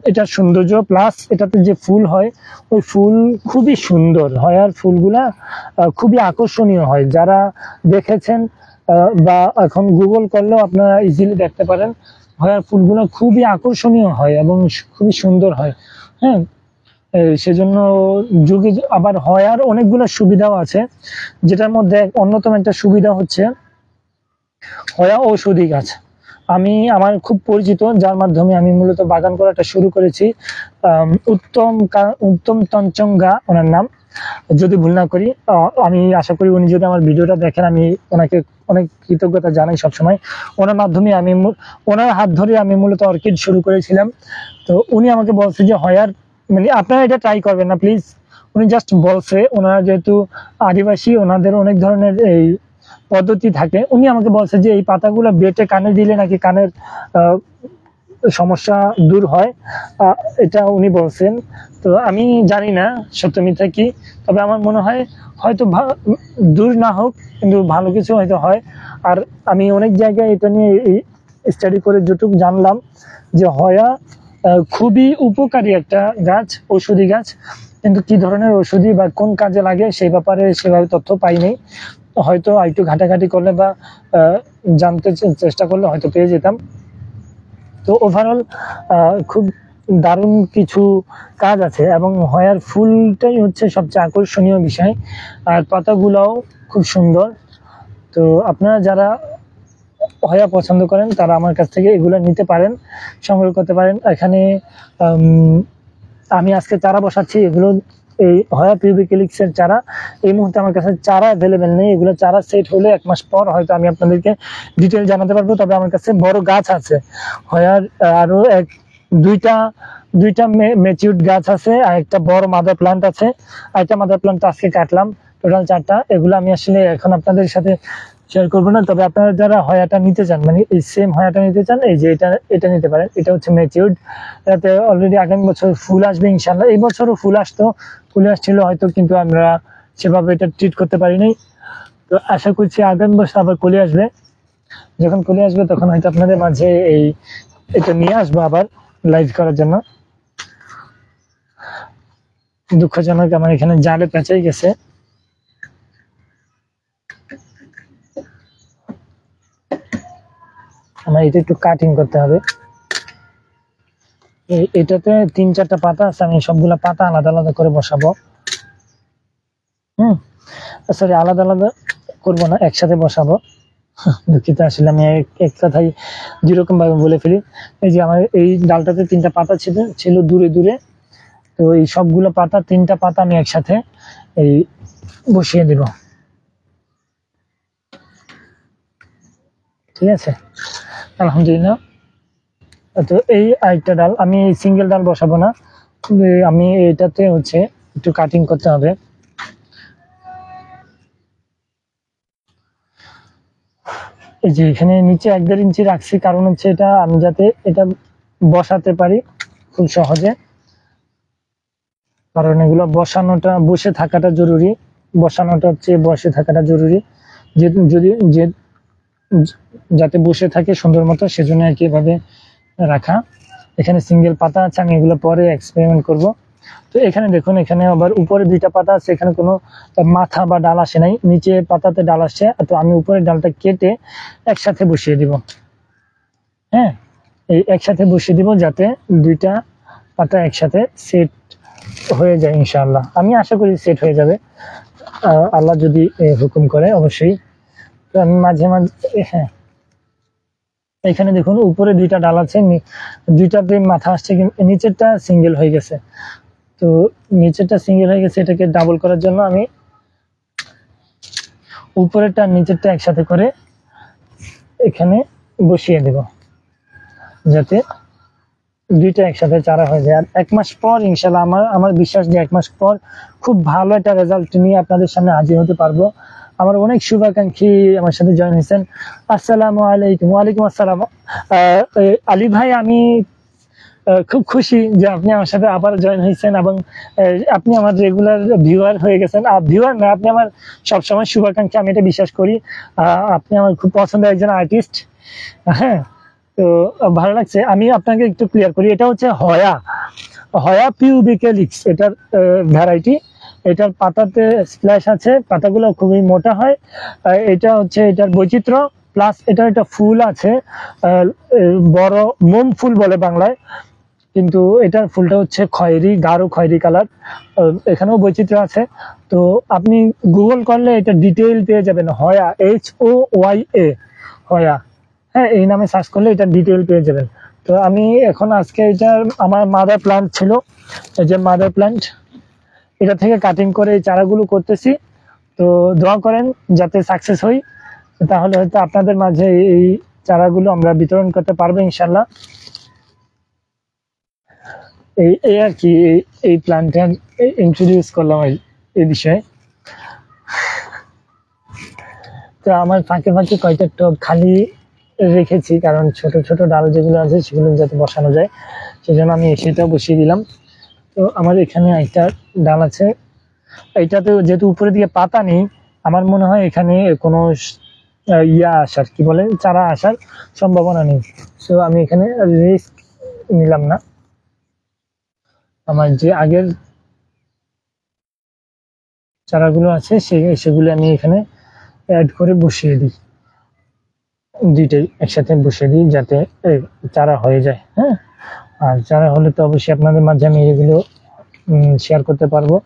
এটার সৌন্দর্য, প্লাস এটাতে যে ফুল হয়, ওই ফুল খুবই সুন্দর। হয়ার ফুলগুলা খুবই আকর্ষণীয় হয়। যারা দেখেছেন বা এখন গুগল করলেও আপনারা ইজিলি দেখতে পারেন, হয়ার ফুলগুলো খুবই আকর্ষণীয় হয় এবং খুবই সুন্দর হয়। হ্যাঁ, সেজন্য যুগে আবার হয়ার অনেকগুলো সুবিধাও আছে, যেটার মধ্যে অন্যতম একটা সুবিধা হচ্ছে হয়া ঔষধি গাছ। আমি আমার খুব পরিচিত, যার মাধ্যমে আমি মূলত বাগান করাটা শুরু করেছি। উত্তম তঞ্চঙ্গা ওনার নাম, যদি ভুল না করি। আমি আশা করি উনি যদি আমার ভিডিওটা দেখেন, আমি ওনাকে অনেক কৃতজ্ঞতা জানাই সবসময়। ওনার মাধ্যমে ওনার হাত ধরে আমি মূলত অর্কিড শুরু করেছিলাম। তো উনি আমাকে বলছে যে হয়ার, মানে আপনারা এটা ট্রাই করবেন না প্লিজ। উনি জাস্ট বলছে, ওনারা যেহেতু আদিবাসী, ওনাদের অনেক ধরনের এই পদ্ধতি থাকে। উনি আমাকে বলছে যে এই পাতাগুলো বেটে কানে দিলে নাকি কানের সমস্যা দূর হয়, এটা উনি বলছেন। তো আমি জানি না সত্য মিথ্যা কি, তবে আমার মনে হয় হয়তো দূর না হোক, কিন্তু ভালো কিছু হয়তো হয়। আর আমি অনেক জায়গায় এটা নিয়ে স্টাডি করে যেটুকু জানলাম, যে হয়া খুবই উপকারী একটা গাছ, ঔষধি গাছ। কিন্তু কি ধরনের ঔষধি বা কোন কাজে লাগে সেই ব্যাপারে সেভাবে তথ্য পাইনি। হয়তো একটু ঘাটাঘাটি করলে বা জানতে চেষ্টা করলে হয়তো পেয়ে যেতাম। তো ওভারঅল খুব দারুণ কিছু কাজ আছে, এবং হয়ার ফুলটাই হচ্ছে সবচেয়ে আকর্ষণীয় বিষয়। আর পাতাগুলোও খুব সুন্দর। তো আপনারা যারা হয়া পছন্দ করেন, তারা আমার কাছ থেকে এগুলো নিতে পারেন, সংগ্রহ করতে পারেন। এখানে আমি আজকে চারা বসাচ্ছি, এগুলো এই হয়া পিউবিক্যালিক্সের চারা। এই মুহূর্তে আমার কাছে চারা অ্যাভেলেবেল নেই, এগুলো চারা সেট হলে 1 মাস পর হয়তো আমি আপনাদেরকে ডিটেল জানাতে পারবো। তবে আমার কাছে বড় গাছ আছে হয়ার, আরো দুইটা ম্যাচিউরড গাছ আছে, আর একটা বড় মাদার প্লান্ট আছে। আর একটা মাদার প্লান্ট আজকে কাটলাম, টোটাল 4টা। এগুলো আমি আসলে এখন আপনাদের সাথে শেয়ার করবো না। তবে আপনারা যারা হয়াটা নিতে চান, মানে এই সেম হয়াটা নিতে চান, এই যে এটা নিতে পারেন। এটা হচ্ছে ম্যাচিউরড, এটাতে অলরেডি আগামী বছর ফুল আসবে ইনশাল্লাহ। এই বছরও ফুল আসছিল হয়তো, কিন্তু আমরা সেভাবে এটা ট্রিট করতে পারিনি। তো আশা করছি আগামী বছর আবার কলি আসবে। যখন কলি আসবে তখন হয়তো আপনাদের মাঝে এটা নিয়ে আসবো আবার লাইভ করার জন্য। দুঃখজনক, আমার এখানে জালে পেঁচাই গেছে। আমার এটা একটু কাটিং করতে হবে। এটাতে 3-4টা পাতা আছে, আমি সবগুলা পাতা আলাদা আলাদা করে বসাবো। সরি, আলাদা আলাদা করবো না, একসাথে বসাবো। দুঃখিত, আসলে আমি এক কথাই যেরকম ভাবে বলে ফেলি। এই যে আমার এই ডালটাতে 3টা পাতা ছিল দূরে দূরে। তো এই সবগুলো পাতা, 3টা পাতা আমি একসাথে এই বসিয়ে দিব। ঠিক আছে, আলহামদুলিল্লাহ। তো এই আরেকটা ডাল, আমি সিঙ্গেল ডাল বসাবো না, আমি এটাতে হচ্ছে একটু কাটিং করতে হবে। এই যে এখানে নিচে 1-1.5 ইঞ্চি রাখছি, কারণ হচ্ছে এটা আমি যাতে এটা বসাতে পারি খুব সহজে, কারণ এগুলো বসানোটা বসে থাকাটা জরুরি, বসানোটার চেয়ে বসে থাকাটা জরুরি, যদি যাতে বসে থাকে সুন্দর মতো, সেজন্য আর কি এভাবে রাখা। এখানে সিঙ্গেল পাতা আছে, আমি এগুলো পরে এক্সপেরিমেন্ট করব। তো এখানে দেখুন, এখানে আবার উপরে 2টা পাতা আছে, এখানে কোনো মাথা বা ডাল আসে নাই, নিচে পাতাতে ডাল আসছে। তো আমি উপরে ডালটা কেটে একসাথে বসিয়ে দিব। হ্যাঁ, এই একসাথে বসিয়ে দিব যাতে 2টা পাতা একসাথে সেট হয়ে যায় ইনশাআল্লাহ। আমি আশা করি সেট হয়ে যাবে, আল্লাহ যদি হুকুম করে অবশ্যই। তো আমি মাঝে মাঝে, হ্যাঁ এখানে দেখুন উপরে 2টা ডাল আছে, 2টাতে মাথা আসছে, নিচেরটা সিঙ্গেল হয়ে গেছে। তো নিচেরটা সিঙ্গেল হয়ে গেছে, এটাকে ডাবল করার জন্য আমি উপরেরটা নিচেরটা একসাথে করে এখানে বসিয়ে দেব, যাতে 2টা একসাথে চারা হয়ে যায়। আর 1 মাস পর ইনশাল্লাহ আমার বিশ্বাস যে 1 মাস পর খুব ভালো একটা রেজাল্ট নিয়ে আপনাদের সামনে হাজির হতে পারবো। আমার অনেক শুভাকাঙ্ক্ষী আমার সাথে জয়েন হয়েছেন। আসসালামু আলাইকুম। ওয়ালাইকুম আসসালাম। আলী ভাই, আমি খুব খুশি যে আপনি আমার সাথে আবার জয়েন হয়েছেন এবং আপনি আমার রেগুলার ভিউয়ার হয়ে গেছেন। ভিউয়ার না, আপনি আমার সবসময় শুভাকাঙ্ক্ষী, আমি এটা বিশ্বাস করি। আপনি আমার খুব পছন্দের একজন আর্টিস্ট। হ্যাঁ, তো ভালো লাগছে। আমি আপনাকে একটু ক্লিয়ার করি, এটা হচ্ছে হয়া পিউবিক্যালিক্স, এটার ভ্যারাইটি। এটার পাতাতে স্প্ল্যাশ আছে, পাতাগুলো খুবই মোটা হয়। এটা হচ্ছে এটার বৈচিত্র্য, প্লাস এটা একটা ফুল আছে, বড় মোম ফুল বলে বাংলায়, কিন্তু এটার ফুলটা হচ্ছে খয়েরি, গাঢ় খয়েরি কালার। এখানেও বৈচিত্র্য আছে। তো আপনি গুগল করলে এটা ডিটেইল পেয়ে যাবেন, হয়া, HOYA, হয়া। হ্যাঁ, এই নামে সার্চ করলে এটা ডিটেইল পেয়ে যাবেন। তো আমি এখন আজকে এটা আমার মাদার প্লান্ট ছিল, এই যে মাদার প্লান্ট, এটা থেকে কাটিং করে এই চারাগুলো করতেছি। তো দোয়া করেন যাতে সাকসেস হই, তাহলে হয়তো আপনাদের মাঝে এই চারাগুলো আমরা বিতরণ করতে পারবো ইনশাল্লাহ। এই আর কি, এই প্ল্যান্টের ইন্ট্রোডিউস করলাম এই বিষয়ে। তো আমার ফাঁকে ফাঁকে কয়েকটা টব খালি রেখেছি, কারণ ছোট ছোট ডাল যেগুলো আছে সেগুলো যাতে বসানো যায়, সেজন্য আমি সেটাও বসিয়ে দিলাম। তো আমার এখানে একটা ডাল আছে, এইটাতে যেহেতু উপরে দিয়ে পাতা নেই, আমার মনে হয় এখানে কোনো আসার কি বলে চারা আসার সম্ভাবনা নেই। সো আমি এখানে রিস্ক নিলাম না। আমার যে আগের চারাগুলো আছে সেগুলো আমি এখানে অ্যাড করে বসিয়ে দিই, 2টাই একসাথে বসিয়ে দিই যাতে চারা হয়ে যায়। হ্যাঁ, আর চারা হলে তো অবশ্যই আপনাদের মাঝে আমি এগুলো শেয়ার করতে পারবো।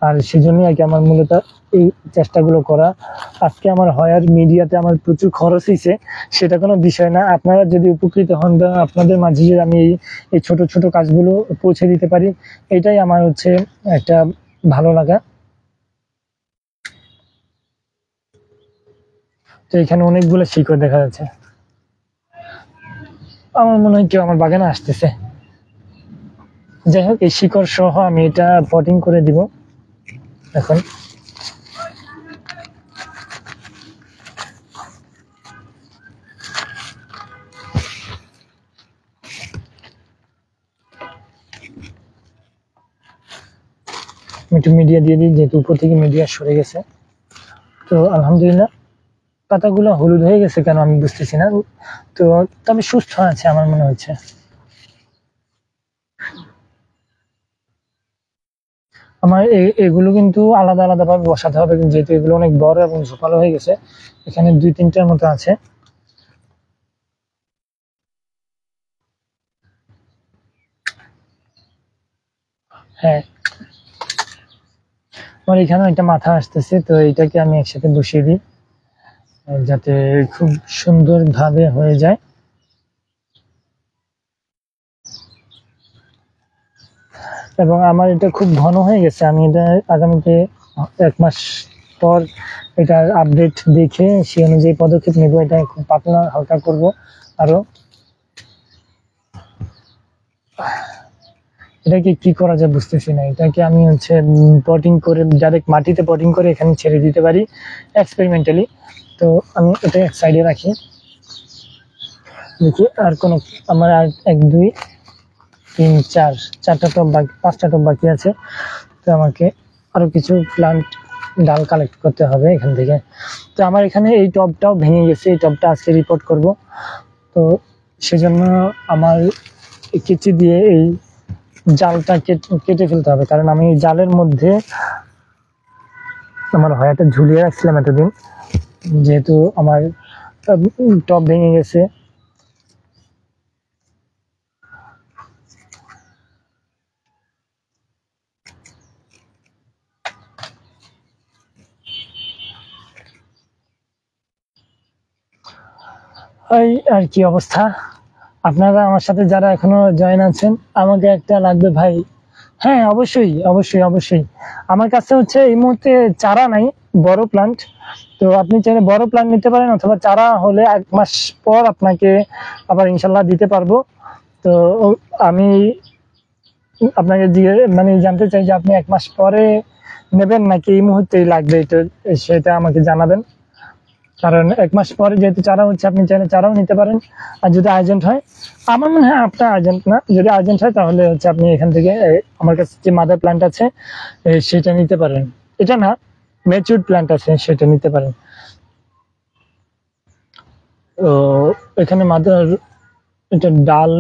আর সেজন্যই আর কি আমার মূলত এই চেষ্টাগুলো করা। আজকে আমার হয়ার মিডিয়াতে আমার প্রচুর খরচ হয়েছে, সেটা কোনো বিষয় না। আপনারা যদি উপকৃত হন বা আপনাদের মাঝে যদি আমি এই ছোট ছোট কাজগুলো পৌঁছে দিতে পারি, এটাই আমার হচ্ছে একটা ভালো লাগা। তো এখানে অনেকগুলো শিকড় দেখা যাচ্ছে, আমার মনে হয় কেউ আমার বাগানে আসতেছে। যাই হোক, এই শিকড় সহ আমি এটা পটিং করে দিব এখন। আমি একটু মিডিয়া দিয়ে দিই, যেহেতু উপর থেকে মিডিয়া সরে গেছে। তো আলহামদুলিল্লাহ, পাতাগুলো হলুদ হয়ে গেছে কেন আমি বুঝতেছি না, তো তবে সুস্থ আছে আমার মনে হচ্ছে। আমার এগুলো কিন্তু আলাদা আলাদা ভাবে বসাতে হবে, যেহেতু এগুলো অনেক বড় এবং ঝোপালো হয়ে গেছে। এখানে 2-3টার মতো আছে। হ্যাঁ, আমার এখানে একটা মাথা আসতেছে, তো এটাকে আমি একসাথে বসিয়ে দিই যাতে খুব সুন্দর ভাবে হয়ে যায়। এবং আমার এটা খুব ঘন হয়ে গেছে, আমি এটা আগামীতে 1 মাস পর এটার আপডেট দেখে সেই অনুযায়ী পদক্ষেপ নেব। এটা খুব পাতলা হালকা করব আরো। এটাকে কি করা যায় বুঝতেছি না। এটাকে আমি হচ্ছে পটিং করে ডাইরেক্ট মাটিতে পটিং করে এখানে ছেড়ে দিতে পারি এক্সপেরিমেন্টালি। তো আমি এটা এক সাইডে রাখি, দেখি আর কোনো আমার আর 1-2 চারটা টব বাকি, 5টা টব বাকি আছে। তো আমাকে আরো কিছু প্লান্ট ডাল কালেক্ট করতে হবে এখান থেকে। তো আমার এখানে এই টবটাও ভেঙে গেছে, এই টবটা আজকে রিপোর্ট করব। তো সেজন্য আমার কেচি দিয়ে এই জালটা কেটে ফেলতে হবে, কারণ আমি জালের মধ্যে আমার হয়াটা ঝুলিয়ে রাখছিলাম এতদিন, যেহেতু আমার টব ভেঙে গেছে। ওই আর কি অবস্থা। আপনারা আমার সাথে যারা এখনো জয়েন আছেন, আমাকে একটা লাগবে ভাই। হ্যাঁ, অবশ্যই অবশ্যই অবশ্যই। আমার কাছে হচ্ছে এই মুহূর্তে চারা নাই, বড় প্লান্ট। তো আপনি চাইলে বড় প্লান্ট নিতে পারেন, অথবা চারা হলে 1 মাস পর আপনাকে আবার ইনশাল্লাহ দিতে পারবো। তো আমি আপনাকে মানে জানতে চাই যে আপনি 1 মাস পরে নেবেন নাকি এই মুহূর্তেই লাগবে, তো সেটা আমাকে জানাবেন। কারণ 1 মাস পরে যেহেতু চারা হচ্ছে, আপনি চাইলে চারাও নিতে পারেন। আর যদি আর্জেন্ট হয়, আমার মনে হয় আপনার আর্জেন্ট না, যদি আর্জেন্ট হয় তাহলে হচ্ছে আপনি এখান থেকে আমার কাছে যে মাদার প্ল্যান্ট আছে সেটা নিতে পারেন। এটা না, ম্যাচিউরড প্ল্যান্ট আছে সেটা নিতে পারেন। তো এখানে মাদার, এটা ডাল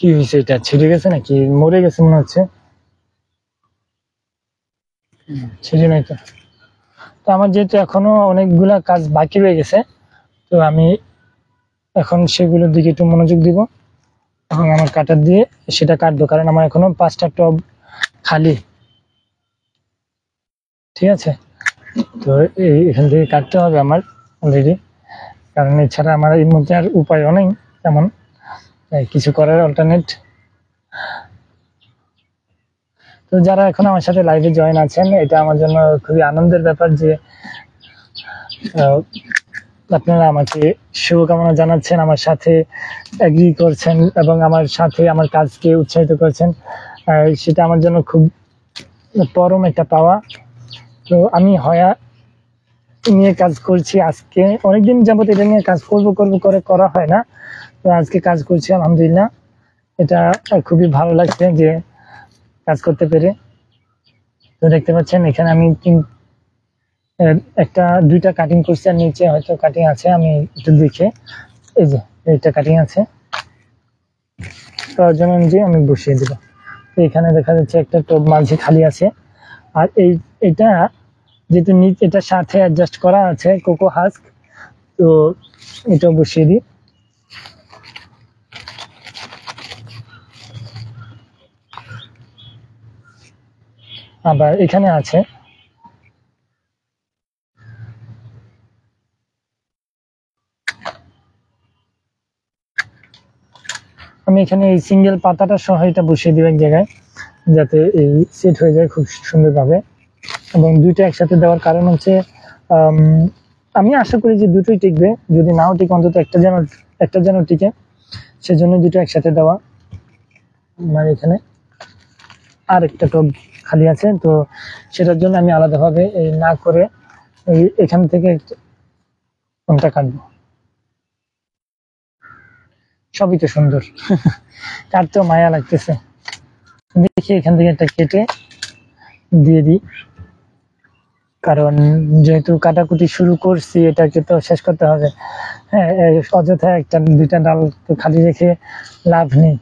কি হয়েছে, এটা ছিঁড়ে গেছে নাকি মরে গেছে মনে হচ্ছে, ছিঁড়ে নাই তো। তো আমার যেহেতু এখনো অনেকগুলা কাজ বাকি রয়ে গেছে, তো আমি এখন সেগুলোর দিকে একটু মনোযোগ দিব এবং আমার কাটার দিয়ে সেটা কাটবো, কারণ আমার এখনো 5টা টব খালি। ঠিক আছে, তো এখান থেকে কাটতে হবে আমার অলরেডি, কারণ এছাড়া আমার এই মধ্যে আর উপায়ও নেই তেমন কিছু করার অল্টারনেট। তো যারা এখন আমার সাথে লাইভে জয়েন আছেন, এটা আমার জন্য খুবই আনন্দের ব্যাপার যে আপনারা আমাকে শুভকামনা জানাচ্ছেন, আমার সাথে এগ্রি করছেন এবং আমার সাথে আমার কাজকে উৎসাহিত করছেন। সেটা আমার জন্য খুব পরম একটা পাওয়া। তো আমি হয়া নিয়ে কাজ করছি, আজকে অনেকদিন যাবত এটা নিয়ে কাজ করব করে করা হয় না, তো আজকে কাজ করছি আলহামদুলিল্লাহ। এটা খুবই ভালো লাগছে যে কাজ করতে পেরে। তো দেখতে পাচ্ছেন এখানে আমি 2টা কাটিং করছি, আর নিচে হয়তো কাটিং আছে, আমি একটু দেখে, এই যে এইটা কাটিং আছে, প্রয়োজন অনুযায়ী আমি বসিয়ে দেবো। তো এখানে দেখা যাচ্ছে একটা টব মাঝে খালি আছে, আর এটা যেহেতু এটার সাথে অ্যাডজাস্ট করা আছে কোকো হাস্ক, তো এটা বসিয়ে দিই। আবার এখানে আছে আমি এখানে এই সিঙ্গেল পাতাটা সহ এটা বসিয়ে দিব এক জায়গায়, যাতে এই সেট হয়ে যায় খুব সুন্দরভাবে। এবং 2টা একসাথে দেওয়ার কারণ হচ্ছে আমি আশা করি যে দুটোই টিকবে, যদি নাও টিকে অন্তত একটা যেন টিকে, সেজন্য 2টো একসাথে দেওয়া। আমার এখানে আর একটা টব খালি আছে, তো সেটার জন্য আমি আলাদাভাবে না করে এখান থেকে কোনটা কাটবো। সবই তো সুন্দর কাটতেও মায়া লাগতেছে, দেখি এখান থেকে একটা কেটে দিয়ে দিই, কারণ যেহেতু কাটাকুটি শুরু করছি এটাকে তো শেষ করতে হবে। হ্যাঁ, অযথা 1-2টা ডাল তো খালি রেখে লাভ নেই।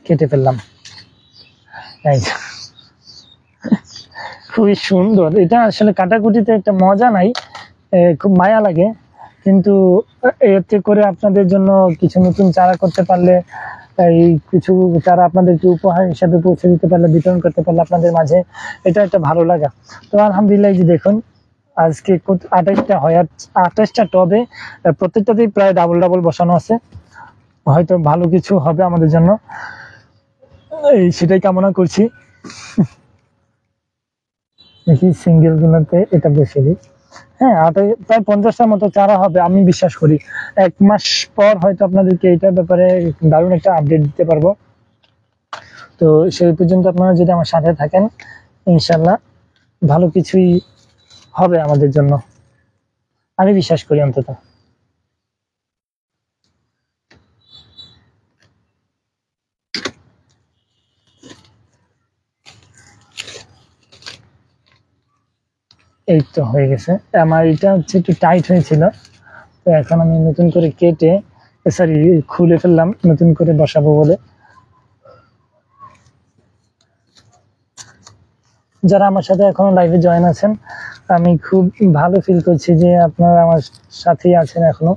কেটে ফেললাম, খুবই সুন্দর। এটা আসলে কাটাকুটিতে একটা মজা নাই, খুব মায়া লাগে, কিন্তু এতে করে আপনাদের জন্য কিছু নতুন চারা করতে পারলে, এই কিছু চারা আপনাদেরকে উপহার হিসাবে পৌঁছে দিতে পারলে, বিতরণ করতে পারলে আপনাদের মাঝে, এটা একটা ভালো লাগা। তো আলহামদুলিল্লাহ, যে দেখুন আজকে 28টা হয়, 28টা টবে প্রত্যেকটাতেই প্রায় ডাবল বসানো আছে, হয়তো ভালো কিছু হবে আমাদের জন্য, সেটাই কামনা করছি। দেখি সিঙ্গেল গুলোতে এটা বসে দিই। হ্যাঁ, প্রায় 50টার মতো চারা হবে আমি বিশ্বাস করি। 1 মাস পর হয়তো আপনাদেরকে এটার ব্যাপারে দারুণ একটা আপডেট দিতে পারবো। তো সেই পর্যন্ত আপনারা যদি আমার সাথে থাকেন, ইনশাল্লাহ ভালো কিছুই হবে আমাদের জন্য, আমি বিশ্বাস করি অন্তত। এই তো হয়ে গেছে। আমার এটা হচ্ছে একটু টাইট হয়েছিল, তো এখন আমি নতুন করে কেটে সরি খুলে ফেললাম নতুন করে বসাবো বলে। যারা আমার সাথে এখনো লাইভে জয়েন আছেন, আমি খুব ভালো ফিল করছি যে আপনারা আমার সাথেই আছেন এখনো।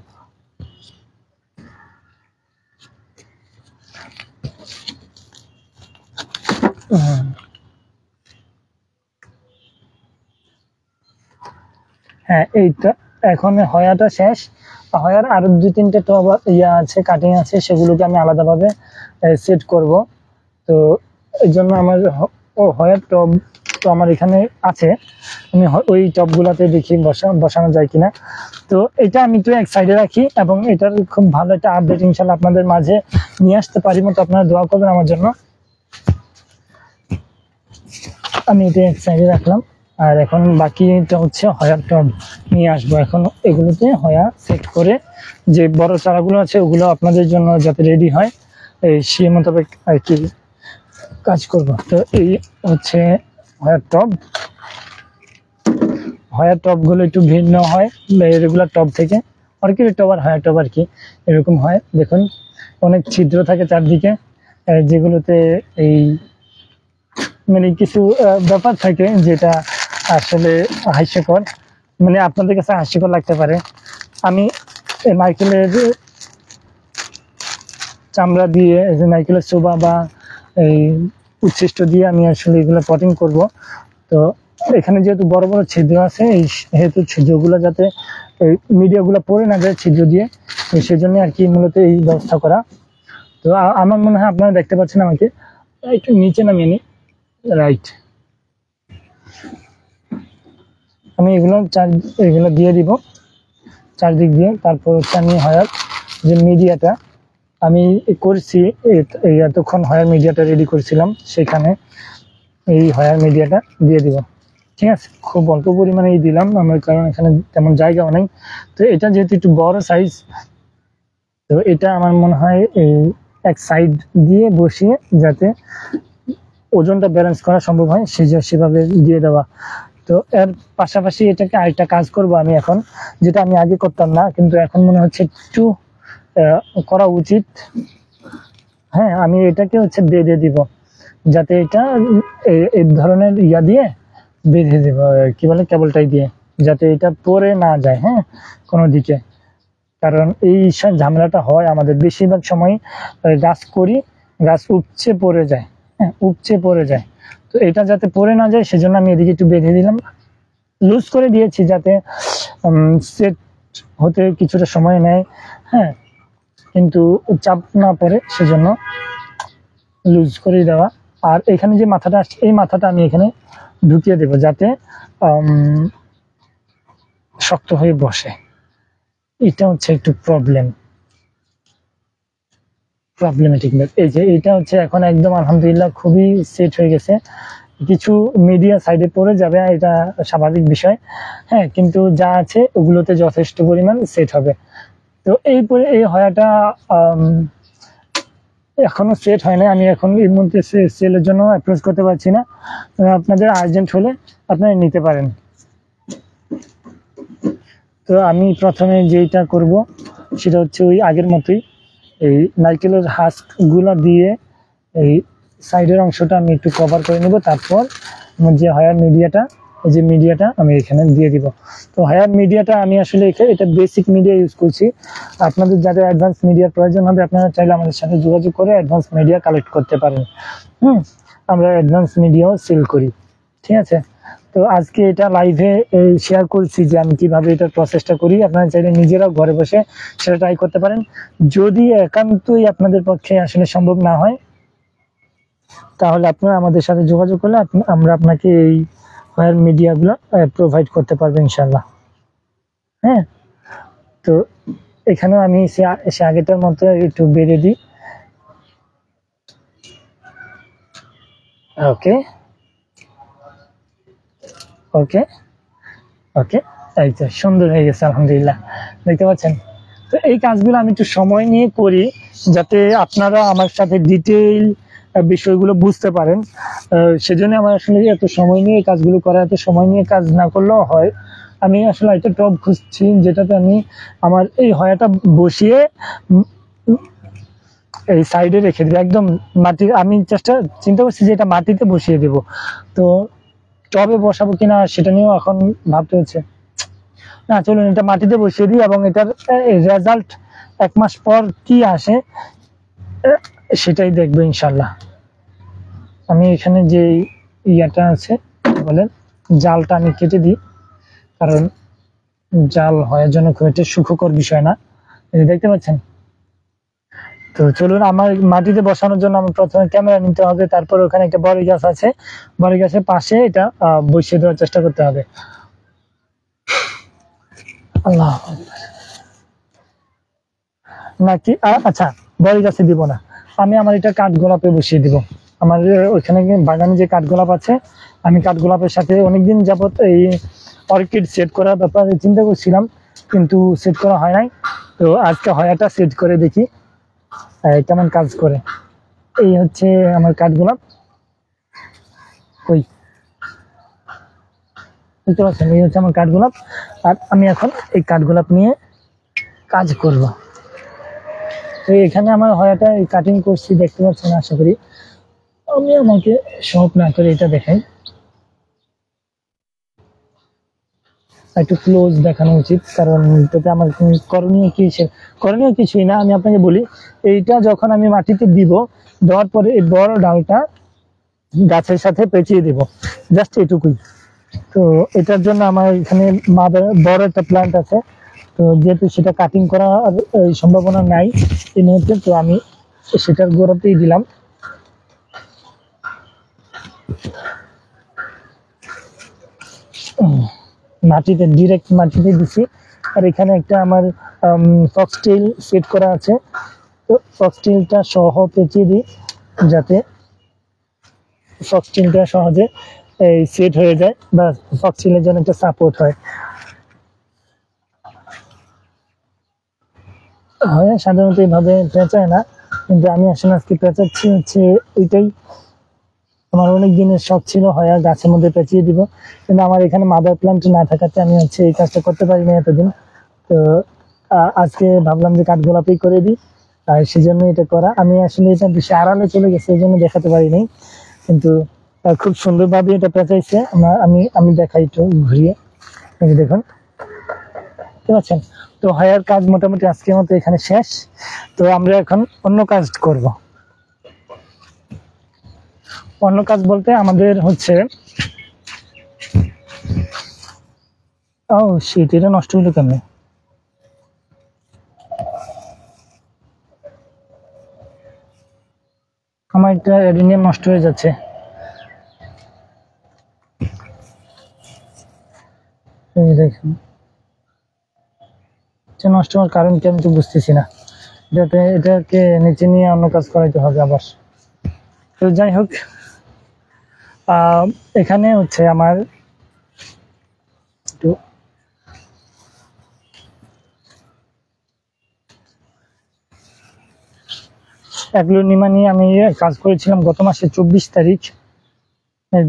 হ্যাঁ, এই তো এখন হয়াটা শেষ। হয়ার আরো 2-3টে টব আছে, কাটিং আছে, সেগুলোকে আমি আলাদাভাবে সেট করব। তো এই জন্য আমার হয়ার টব তো আমার এখানে আছে, আমি ওই টবগুলাতে দেখি বসানো যায় কিনা। তো এটা আমি তো এক সাইডে রাখি এবং এটার খুব ভালো একটা আপডেট ইনশাল্লাহ আপনাদের মাঝে নিয়ে আসতে পারি মতো আপনারা দোয়া করবেন আমার জন্য। আমি এটা এক সাইডে রাখলাম, আর এখন বাকিটা হচ্ছে হয়ার টব নিয়ে আসবো। এখন এগুলোতে হয়া সেট করে যে বড় চারাগুলো আছে ওগুলো আপনাদের জন্য যাতে রেডি হয় সেই মোতাবেক আর কি কাজ করব। তো এই হচ্ছে হয়ার টব। হয়ার টবগুলো একটু ভিন্ন হয় রেগুলার টব থেকে, অর্কিড টব আর হয়ার টব আর কি এরকম হয়। দেখুন অনেক ছিদ্র থাকে চারদিকে, যেগুলোতে এই মানে কিছু ব্যাপার থাকে যেটা আসলে হাস্যকর, মানে আপনাদের কাছে হাস্যকর লাগতে পারে। আমি নারকেলের চামড়া দিয়ে, নারকেলের চোবা বা এই উচ্ছিষ্ট দিয়ে আমি আসলে এগুলো পটিং করব। তো এখানে যেহেতু বড় বড় ছিদ্র আছে, এই যেহেতু ছিদ্রগুলো যাতে এই মিডিয়াগুলো পড়ে না যায় ছিদ্র দিয়ে, সেই জন্য আর কি মূলত এই ব্যবস্থা করা। তো আমার মনে হয় আপনারা দেখতে পাচ্ছেন, আমাকে একটু নিচে নামিয়ে নিই। রাইট, আমি এগুলো দিয়ে দিব চারদিক দিয়ে। তারপর হচ্ছে আমি হয়ার যে মিডিয়াটা আমি করছি, এতক্ষণ হয়ার মিডিয়াটা রেডি করছিলাম, সেখানে এই হয়ার মিডিয়াটা দিয়ে দিব। ঠিক আছে, খুব অল্প পরিমাণেই দিলাম আমার, কারণ এখানে তেমন জায়গাও নেই। তো এটা যেহেতু একটু বড় সাইজ, তো এটা আমার মনে হয় এই এক সাইড দিয়ে বসিয়ে যাতে ওজনটা ব্যালেন্স করা সম্ভব হয় সেভাবে দিয়ে দেওয়া। তো এর পাশাপাশি এটাকে আরেকটা কাজ করব আমি এখন, যেটা আমি আগে করতাম না, কিন্তু এখন মনে হচ্ছে একটু করা উচিত। হ্যাঁ, আমি এটাকে হচ্ছে বেঁধে দিব, যাতে এটা এই ধরনের ইয়া দিয়ে বেঁধে দিব, কি বলে কেবলটাই দিয়ে, যাতে এটা পড়ে না যায় হ্যাঁ কোনো দিকে। কারণ এই ঝামেলাটা হয় আমাদের বেশিরভাগ সময়, গাছ করি গাছ উপচে পড়ে যায়, হ্যাঁ উপচে পড়ে যায়। তো এটা যাতে পড়ে না যায় সেজন্য আমি এদিকে একটু বেঁধে দিলাম, লুজ করে দিয়েছি যাতে সেট হতে কিছুটা সময় নেয়, হ্যাঁ কিন্তু চাপ না পড়ে সেজন্য লুজ করে দেওয়া। আর এখানে যে মাথাটা আসছে, এই মাথাটা আমি এখানে ঢুকিয়ে দেব যাতে শক্ত হয়ে বসে। এটা হচ্ছে একটু প্রবলেমেটিক। এই যে এটা হচ্ছে এখন একদম আলহামদুলিল্লাহ খুবই সেট হয়ে গেছে। কিছু মিডিয়া সাইডে পড়ে যাবে, এটা স্বাভাবিক বিষয়, হ্যাঁ কিন্তু যা আছে ওগুলোতে যথেষ্ট পরিমাণ সেট হবে। তো এই হয়াটা এখনো সেট হয় না, আমি এখন এর মধ্যে সেলের জন্য অ্যাপ্রোচ করতে পারছি না। আপনাদের আর্জেন্ট হলে আপনারা নিতে পারেন। তো আমি প্রথমে যেটা করব সেটা হচ্ছে ওই আগের মতোই এই নারকেলের হাস্কগুলো দিয়ে এই সাইডের অংশটা আমি একটু কভার করে নেব। তারপর যে হয়ার মিডিয়াটা, এই যে মিডিয়াটা আমি এখানে দিয়ে দিব। তো হয়ার মিডিয়াটা আমি আসলে এটা বেসিক মিডিয়া ইউজ করছি। আপনাদের যাদের অ্যাডভান্স মিডিয়ার প্রয়োজন হবে আপনারা চাইলে আমাদের সাথে যোগাযোগ করে অ্যাডভান্স মিডিয়া কালেক্ট করতে পারেন। আমরা অ্যাডভান্স মিডিয়াও সেল করি, ঠিক আছে। তো আজকে এটা লাইভে শেয়ার করছি যে আমি কিভাবে এটার প্রসেসটা করি। আপনারা চাইলে নিজেরাও ঘরে বসে সেটা ট্রাই করতে পারেন। যদি একান্তই আপনাদের পক্ষে আসলে সম্ভব না হয় তাহলে আপনারা আমাদের সাথে যোগাযোগ করলে আমরা আপনাকে এই হয়ার মিডিয়াগুলো প্রোভাইড করতে পারবো ইনশাল্লাহ। হ্যাঁ, তো এখানেও আমি সে আগেটার মতো একটু বেড়ে দিই। ওকে ওকে ওকে, এই তো সুন্দর হয়ে গেছে আলহামদুলিল্লাহ, দেখতে পাচ্ছেন। তো এই কাজগুলো আমি একটু সময় নিয়ে করি যাতে আপনারা আমার সাথে ডিটেইল বিষয়গুলো বুঝতে পারেন। সেজন্য আমার আসলে এত সময় নিয়ে কাজগুলো করা, এত সময় নিয়ে কাজ না করলেও হয়। আমি আসলে একটা টব খুঁজছি যেটাতে আমি আমার এই হয়াটা বসিয়ে এই সাইডে রেখে দেবো একদম মাটি। আমি চিন্তা করছি যে এটা মাটিতে বসিয়ে দেব, তো টবে বসাবো কিনা সেটা নিয়েও এখন ভাবতে হচ্ছে। না, চলুন এটা মাটিতে বসিয়ে দিই এবং এটার রেজাল্ট 1 মাস পর কি আসে সেটাই দেখবো ইনশাল্লাহ। আমি এখানে যে ইয়াটা আছে বলেন জালটা আমি কেটে দিই, কারণ জাল হওয়ার জন্য খুব একটা সুখকর বিষয় না, দেখতে পাচ্ছেন। তো চলুন, আমার মাটিতে বসানোর জন্য আমার প্রথমে ক্যামেরা নিতে হবে, তারপর ওখানে একটা বড়ই গাছ আছে, বড়ই গাছের পাশে এটা বসিয়ে দেওয়ার চেষ্টা করতে হবে। আল্লাহ নাকি আচ্ছা, বড়ই গাছে দিব না, আমি আমার এটা কাঠগোলাপে বসিয়ে দিব। আমার ওইখানে বাগানে যে কাঠগোলাপ আছে, আমি কাঠগোলাপের সাথে অনেকদিন যাবত এই অর্কিড সেট করার ব্যাপারে চিন্তা করছিলাম, কিন্তু সেট করা হয় নাই। তো আজকে হয়াটা সেট করে দেখি কেমন কাজ করে। এই হচ্ছে আমার কাঠগোলাপ, ওই বুঝতে পারছেন, এই হচ্ছে আমার কাঠগোলাপ। আর আমি এখন এই কাঠগোলাপ নিয়ে কাজ করব। তো এখানে আমার হয়াটা এই কাটিং করছি, দেখতে পাচ্ছেন আশা করি। আমি আমাকে শখ না করে এটা দেখাই, একটু ক্লোজ দেখানো উচিত, কারণ এটাতে আমার করণীয় কিছুই না। আমি আপনাকে বলি, এইটা যখন আমি মাটিতে দিব, দেওয়ার পরে এই বড় ডালটা গাছের সাথে পেঁচিয়ে দিব, জাস্ট এটুকুই। তো এটার জন্য আমার এখানে বড় একটা প্ল্যান্ট আছে, তো যেহেতু সেটা কাটিং করার সম্ভাবনা নাই এই মুহূর্তে, তো আমি সেটার গোড়াতেই দিলাম। ডিরেক্ট মাটিতে দিছি। আর এখানে একটা আমার ফক্সটেইল সেট করা আছে, তো ফক্সটেইলটা সহ পেঁচিয়ে দিই, যাতে ফক্সটেইলটা সহজে এই সেট হয়ে যায় বা ফক্সটেইলের জন্য একটা সাপোর্ট হয়। সাধারণত এইভাবে পেঁচায় না, কিন্তু আমি আসলে আজকে পেঁচাচ্ছি হচ্ছে ওইটাই। আমার অনেক দিনের শখ ছিল হয় গাছের মধ্যে পেঁচিয়ে দিব, কিন্তু আমার এখানে মাদার প্ল্যান্ট না থাকাতে আমি হচ্ছে এই কাজটা করতে পারিনি এতদিন। তো আজকে ভাবলাম যে কাঠগোলাপই করে দিই, আর সেজন্য এটা করা। আমি আসলে এটা বেশি আড়ালে চলে গেছে, এই জন্য দেখাতে পারিনি, কিন্তু খুব সুন্দরভাবে এটা পেঁচাইছে। আমি দেখাই একটু ঘুরিয়ে, দেখুন, বুঝতে পারছেন। তো হয়ার কাজ মোটামুটি আজকের মতো এখানে শেষ। তো আমরা এখন অন্য কাজ করব। অন্য কাজ বলতে আমাদের হচ্ছে এটা নষ্ট হলো কেমনে? আমার একটা অ্যাডেনিয়াম নষ্ট হয়ে যাচ্ছে, দেখুন। নষ্ট হওয়ার কারণ কি আমি তো বুঝতেছি না, এটাকে নিচে নিয়ে অন্য কাজ করাইতে হবে আবার। তো যাই হোক, এখানে হচ্ছে আমার একটু অ্যাগ্লোনিমা নিয়ে আমি কাজ করেছিলাম গত মাসের 24 তারিখ।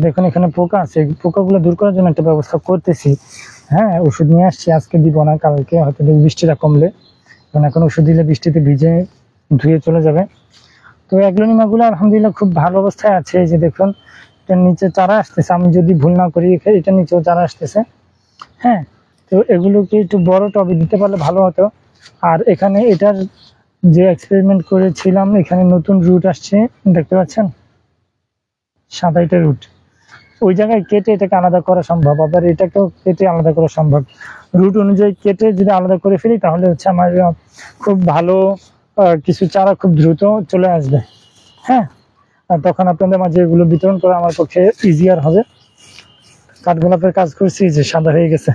দেখুন এখানে পোকা আছে, পোকাগুলো দূর করার জন্য একটা ব্যবস্থা করতেছি। হ্যাঁ, ওষুধ নিয়ে আসছি, আজকে দিব না, কালকে হয়তো বৃষ্টিটা কমলে, কারণ এখন ওষুধ দিলে বৃষ্টিতে ভিজে ধুয়ে চলে যাবে। তো অ্যাগ্লোনিমাগুলো আলহামদুলিল্লাহ খুব ভালো অবস্থায় আছে। এই যে দেখুন, এটার নিচে চারা আসতেছে, আমি যদি ভুল না করি এটার নিচেও চারা আসতেছে। হ্যাঁ, তো এগুলোকে একটু বড় টবে দিতে পারলে ভালো হতো। আর এখানে এটার যে এক্সপেরিমেন্ট করেছিলাম, এখানে নতুন রুট আসছে, দেখতে পাচ্ছেন, সাদা এটা রুট। ওই জায়গায় কেটে এটাকে আলাদা করা সম্ভব, আবার এটাকেও কেটে আলাদা করা সম্ভব। রুট অনুযায়ী কেটে যদি আলাদা করে ফেলি, তাহলে হচ্ছে আমার খুব ভালো কিছু চারা খুব দ্রুত চলে আসবে। হ্যাঁ, আর তখন আপনাদের মাঝে এগুলো বিতরণ করা আমার পক্ষে ইজিয়ার হবে। কাঠগোলাপের কাজ করছি, যে সাদা হয়ে গেছে,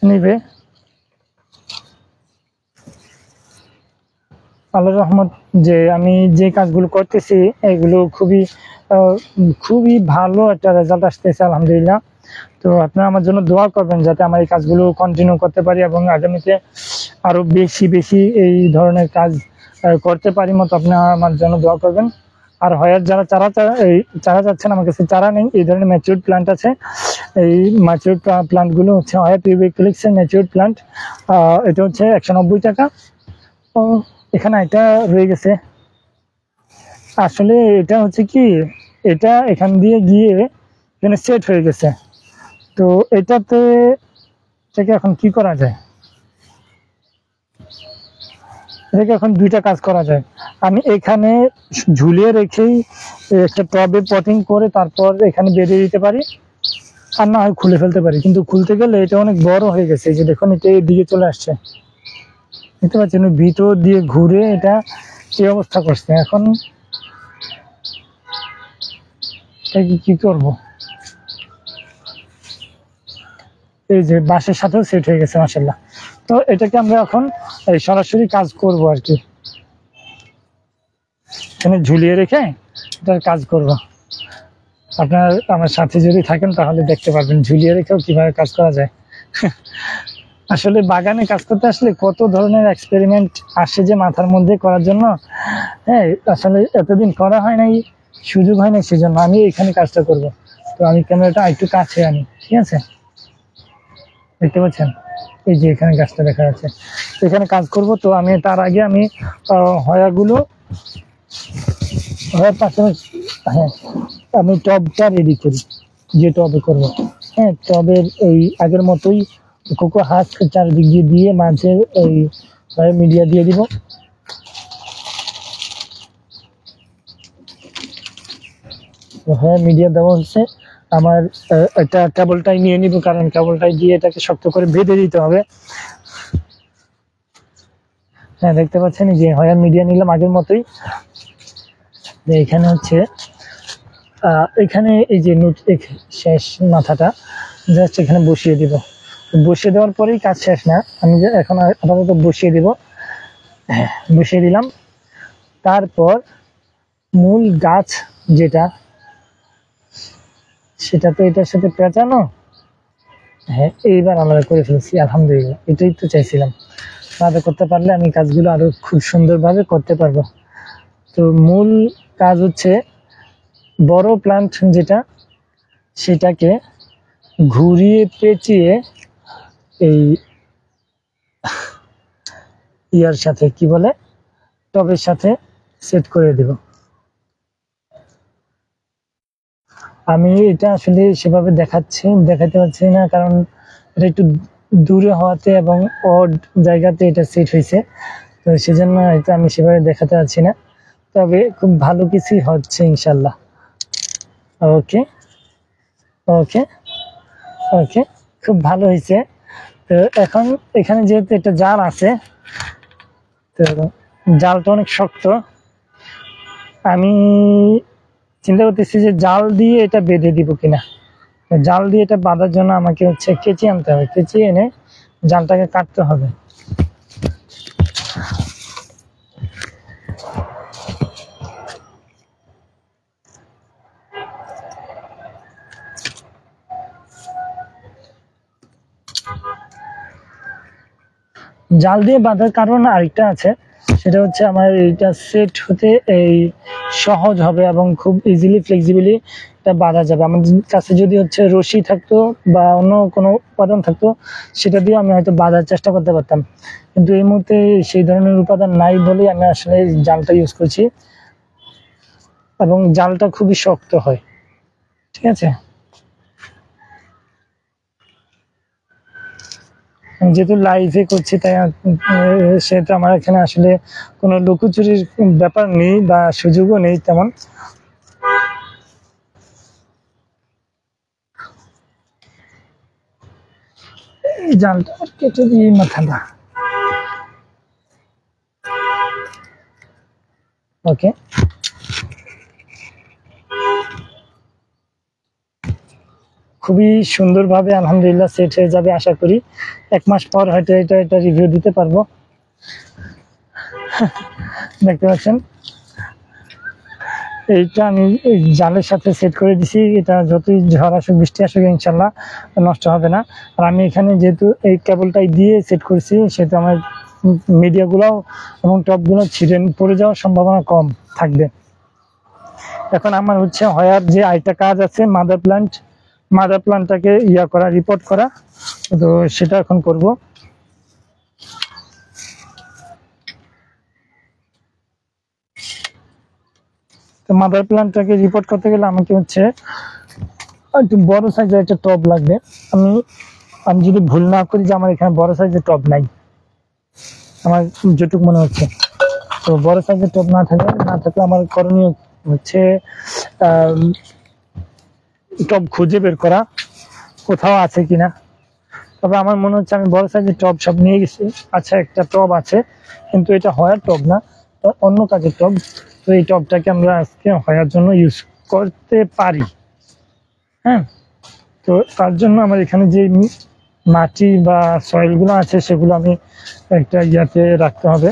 নিবে। আল্লাহর রহমত যে আমি যে কাজগুলো করতেছি এগুলো খুবই ভালো একটা রেজাল্ট আসতেছে আলহামদুলিল্লাহ। তো আপনারা আমার জন্য দোয়া করবেন যাতে আমার এই কাজগুলো কন্টিনিউ করতে পারি এবং আগামীতে আরো বেশি এই ধরনের কাজ করতে পারি মতো আপনারা আমার জন্য দোয়া করবেন। আর হয়ার যারা চারা চাচ্ছেন, আমার কাছে চারা নেই, এই ধরনের ম্যাচিউরড প্লান্ট আছে। এই ম্যাচিউরড প্লান্টগুলো হচ্ছে হয়া পিউবিক্লিক্সের ম্যাচিউরড প্লান্ট, এটা হচ্ছে 190 টাকা। ও এখানে এটা রয়ে গেছে। আসলে এটা হচ্ছে কি, এটা এখান দিয়ে গিয়ে এখানে সেট হয়ে গেছে, তো এটাতে থেকে এখন কি করা যায়, এটাকে এখন দুইটা কাজ করা যায়। আমি এখানে ঝুলিয়ে রেখেই একটা টবে পটিং করে তারপর এখানে বেঁধে দিতে পারি, আর না হয় খুলে ফেলতে পারি। কিন্তু খুলতে গেলে এটা অনেক বড় হয়ে গেছে, এই যে দেখুন এটা এদিকে চলে আসছে, দেখতে পাচ্ছেন ভিতর দিয়ে ঘুরে এটা এই অবস্থা করছে। এখন কি করব, এই যে বাঁশের সাথেও সেট হয়ে গেছে মাশাআল্লাহ। তো এটাকে আমরা এখন সরাসরি কাজ করব আর কি, এখানে ঝুলিয়ে রেখে এটার কাজ করব। আপনার আমার সাথে যদি থাকেন তাহলে দেখতে পারবেন ঝুলিয়ে রেখেও কিভাবে কাজ করা যায়। আসলে বাগানে কাজ করতে আসলে কত ধরনের এক্সপেরিমেন্ট আসে যে মাথার মধ্যে করার জন্য। হ্যাঁ, আসলে এতদিন করা হয় নাই, সুযোগ হয় না, সেজন্য আমি এখানে কাজটা করব। তো আমি ক্যামেরাটা একটু কাছে আনি, ঠিক আছে? দেখতে পাচ্ছেন এই যে এখানে গাছটা দেখা যাচ্ছে, এখানে কাজ করব। তো আমি তার আগে আমি হয়াগুলো হয়ার পাশাপাশি, হ্যাঁ, আমি টবটা রেডি করি, যে টবে করব। হ্যাঁ, টবের ওই আগের মতোই কোকো হাত চারিদিক দিয়ে মাঝে ওই মিডিয়া দিয়ে দিব। হ্যাঁ, মিডিয়া দেওয়া হচ্ছে। আমার একটা কেবলটাই নিয়ে নিব, কারণ কেবলটাই দিয়ে এটাকে শক্ত করে বেঁধে দিতে হবে। হ্যাঁ, দেখতে পাচ্ছেন যে হয়ার মিডিয়া নিলাম আগের মতোই। এখানে হচ্ছে এখানে এই যে শেষ মাথাটা জাস্ট এখানে বসিয়ে দিব। বসিয়ে দেওয়ার পরেই কাজ শেষ না, আমি এখন আপাতত বসিয়ে দিব। হ্যাঁ, বসিয়ে দিলাম। তারপর মূল গাছ যেটা, সেটা তো এটার সাথে পেঁচানো। হ্যাঁ, এইবার আমরা করে ফেলছি, আলহামদুলিল্লাহ। এটাই তো চাইছিলাম, আলাদা করতে পারলে আমি কাজগুলো আরো খুব সুন্দরভাবে করতে পারবো। তো মূল কাজ হচ্ছে বড় প্লান্ট যেটা, সেটাকে ঘুরিয়ে পেঁচিয়ে এই ইয়ার সাথে কি বলে টবের সাথে সেট করে দেব। আমি এটা আসলে সেভাবে দেখাতে পারছি না, কারণ এটা একটু দূরে হওয়াতে এবং অড জায়গাতে এটা সেট হয়েছে, তো সেজন্য হয়তো আমি সেভাবে দেখাতে পারছি না। তবে খুব ভালো কিছুই হচ্ছে ইনশাল্লাহ। ওকে ওকে ওকে, খুব ভালো হয়েছে। তো এখন এখানে যেহেতু একটা জাল আছে, তো জালটা অনেক শক্ত, আমি চিন্তা করতেছি যে জাল দিয়ে এটা বেঁধে দিব কিনা। জাল দিয়ে এটা বাঁধার জন্য আমাকে হচ্ছে কেচি আনতে হবে, কেচি এনে জালটাকে কাটতে হবে। জাল দিয়ে বাঁধার কারণ আরেকটা আছে, সেটা হচ্ছে আমার এটা সেট হতে এই সহজ হবে এবং খুব ইজিলি ফ্লেক্সিবিলি এটা বাঁধা যাবে। আমার কাছে যদি হচ্ছে রশি থাকতো বা অন্য কোনো উপাদান থাকতো, সেটা দিয়ে আমি হয়তো বাঁধার চেষ্টা করতে পারতাম, কিন্তু এই মুহূর্তে সেই ধরনের উপাদান নাই বলেই আমি আসলে জালটা ইউজ করছি, এবং জালটা খুবই শক্ত হয়। ঠিক আছে, যেহেতু লাইভে করছি তাই সেহেতু আমার এখানে আসলে কোনো লুকোচুরির ব্যাপার নেই বা সুযোগও নেই তেমন। এই জালটা কেটে দিয়ে মাথাটা, ওকে। খুবই সুন্দরভাবে আলহামদুলিল্লাহ সেট হয়ে যাবে আশা করি। 1 মাস পর হয়তো এটা রিভিউ দিতে পারবো। দেখতে পাচ্ছেন এইটা আমি জালের সাথে সেট করে দিছি, এটা যতই ঝড় আসুক বৃষ্টি আসুক ইনশাল্লাহ নষ্ট হবে না। আর আমি এখানে যেহেতু এই কেবলটাই দিয়ে সেট করেছি, সেহেতু আমার মিডিয়াগুলোও এবং টপগুলো ছিঁড়ে পড়ে যাওয়ার সম্ভাবনা কম থাকবে। এখন আমার হচ্ছে হয়ার যে আরেকটা কাজ আছে, মাদার প্ল্যান্টটাকে করা, রিপোর্ট করা, তো সেটা এখন করব। তো মাদার প্ল্যান্টটাকে রিপোর্ট করতে গেলে আমাকে হচ্ছে একটু বড় সাইজের একটা টব লাগবে। আমি যদি ভুল না করি যে আমার এখানে বড় সাইজের টব নাই, আমার যেটুকু মনে হচ্ছে। তো বড় সাইজের টব না থাকলে আমার করণীয় হচ্ছে টব খুঁজে বের করা কোথাও আছে কিনা। তবে আমার মনে হচ্ছে আমি বড় সাইজের টব সব নিয়ে গেছি। আচ্ছা, একটা টব আছে, কিন্তু এটা হয়ার টব না, তো অন্য কাজের টব। তো এই টবটাকে আমরা আজকে হয়ার জন্য ইউজ করতে পারি। হ্যাঁ, তো তার জন্য আমার এখানে যে মাটি বা সয়েলগুলো আছে সেগুলো আমি একটা রাখতে হবে,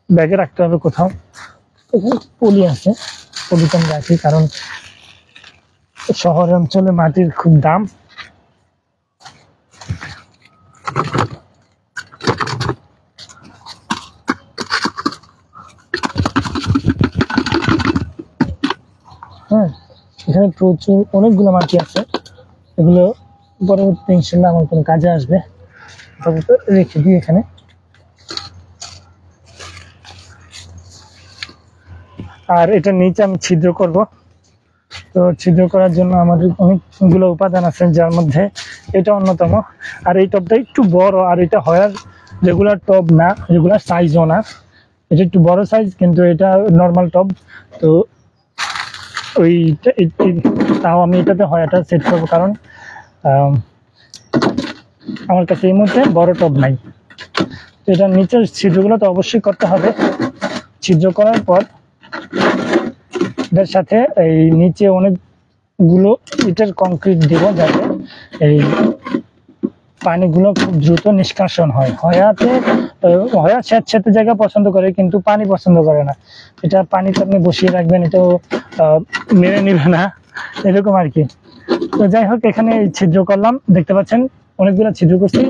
ব্যাগে রাখতে হবে কোথাও। পলি আছে, পলিতে আমি রাখি, কারণ শহর অঞ্চলে মাটির খুব দাম। হ্যাঁ, এখানে প্রচুর অনেকগুলো মাটি আছে, এগুলো পরবর্তী ইনশাল্লাহ আমার কোনো কাজে আসবে, রেখে দিই এখানে। আর এটা নিচে আমি ছিদ্র করব। তো ছিদ্র করার জন্য আমাদের অনেকগুলো উপাদান আছে, যার মধ্যে এটা অন্যতম। আর এই টবটা একটু বড়, আর এটা হয়ার রেগুলার টব না, রেগুলার সাইজও না, এটা একটু বড় সাইজ, কিন্তু এটা নর্মাল টব। তো তাও আমি এটাতে হয়াটা সেট করবো, কারণ আমার কাছে এই মুহূর্তে বড় টব নাই। তো এটা নিচের ছিদ্রগুলো তো অবশ্যই করতে হবে। ছিদ্র করার পর এটার সাথে এই নিচে অনেকগুলো ইটের কংক্রিট দিব, যাতে এই পানিগুলো খুব দ্রুত নিষ্কাশন হয়। হয়া স্যাঁতস্যাঁতে জায়গা পছন্দ করে, কিন্তু পানি পছন্দ করে না। এটা পানিতে আপনি বসিয়ে রাখবেন, এটাও মেনে নিবে না, এরকম আর কি। তো যাই হোক, এখানে ছিদ্র করলাম, দেখতে পাচ্ছেন অনেকগুলো ছিদ্র করছি।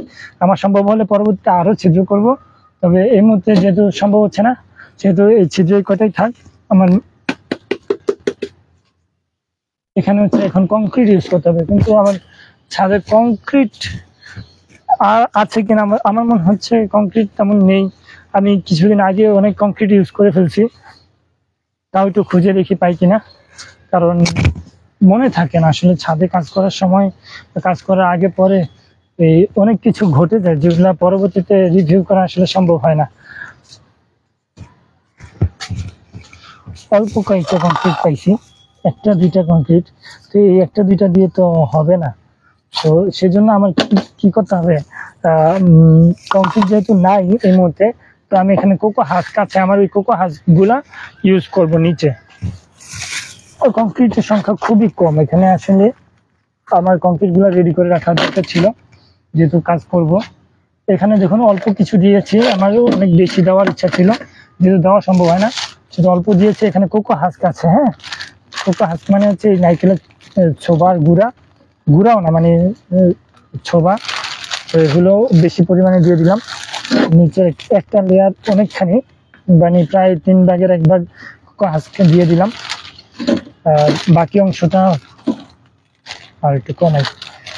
আমার সম্ভব হলে পরবর্তীতে আরো ছিদ্র করব, তবে এই মুহূর্তে যেহেতু সম্ভব হচ্ছে না, সেহেতু এই ছিদ্র কটাই থাক। আমার এখানে হচ্ছে এখন কংক্রিট ইউজ করতে হবে, কিন্তু আমার ছাদে কংক্রিট আর আছে কিনা আমার মনে হচ্ছে কংক্রিট তেমন নেই। আমি কিছুদিন আগে অনেক কংক্রিট ইউজ করে ফেলছি, তাও একটু খুঁজে দেখি পাই কিনা, কারণ মনে থাকে না আসলে ছাদে কাজ করার সময়, কাজ করার আগে পরে এই অনেক কিছু ঘটে যায়, যেগুলা পরবর্তীতে রিভিউ করা আসলে সম্ভব হয় না। অল্প কয়েকটা কংক্রিট পাইছি, একটা দুইটা কংক্রিট। তো এই একটা দুইটা দিয়ে তো হবে না, তো সেজন্য আমার কি করতে হবে, কংক্রিট যেহেতু নাই এই মুহূর্তে, তো আমি এখানে কোকো হাস্ক আছে, আমার ওই কোকো হাস্ক গুলা ইউজ করব নিচে। ওই কংক্রিটের সংখ্যা খুবই কম এখানে, আসলে আমার কংক্রিট গুলা রেডি করে রাখার দরকার ছিল, যেহেতু কাজ করব। এখানে দেখুন অল্প কিছু দিয়েছি, আমারও অনেক বেশি দেওয়ার ইচ্ছা ছিল, যেহেতু দেওয়া সম্ভব হয় না, সেটা অল্প দিয়েছি। এখানে কোকো হাস্ক আছে। হ্যাঁ, কোকো হাস্ক মানে হচ্ছে নারকেলের ছোবার গুঁড়াও না, মানে ছোবা। তো এগুলো বেশি পরিমাণে দিয়ে দিলাম। নিচের একটা লেয়ার অনেকখানি, মানে প্রায় 3 ভাগের 1 ভাগ কোকো হাস্ক দিয়ে দিলাম। বাকি অংশটা আর একটু কমাই,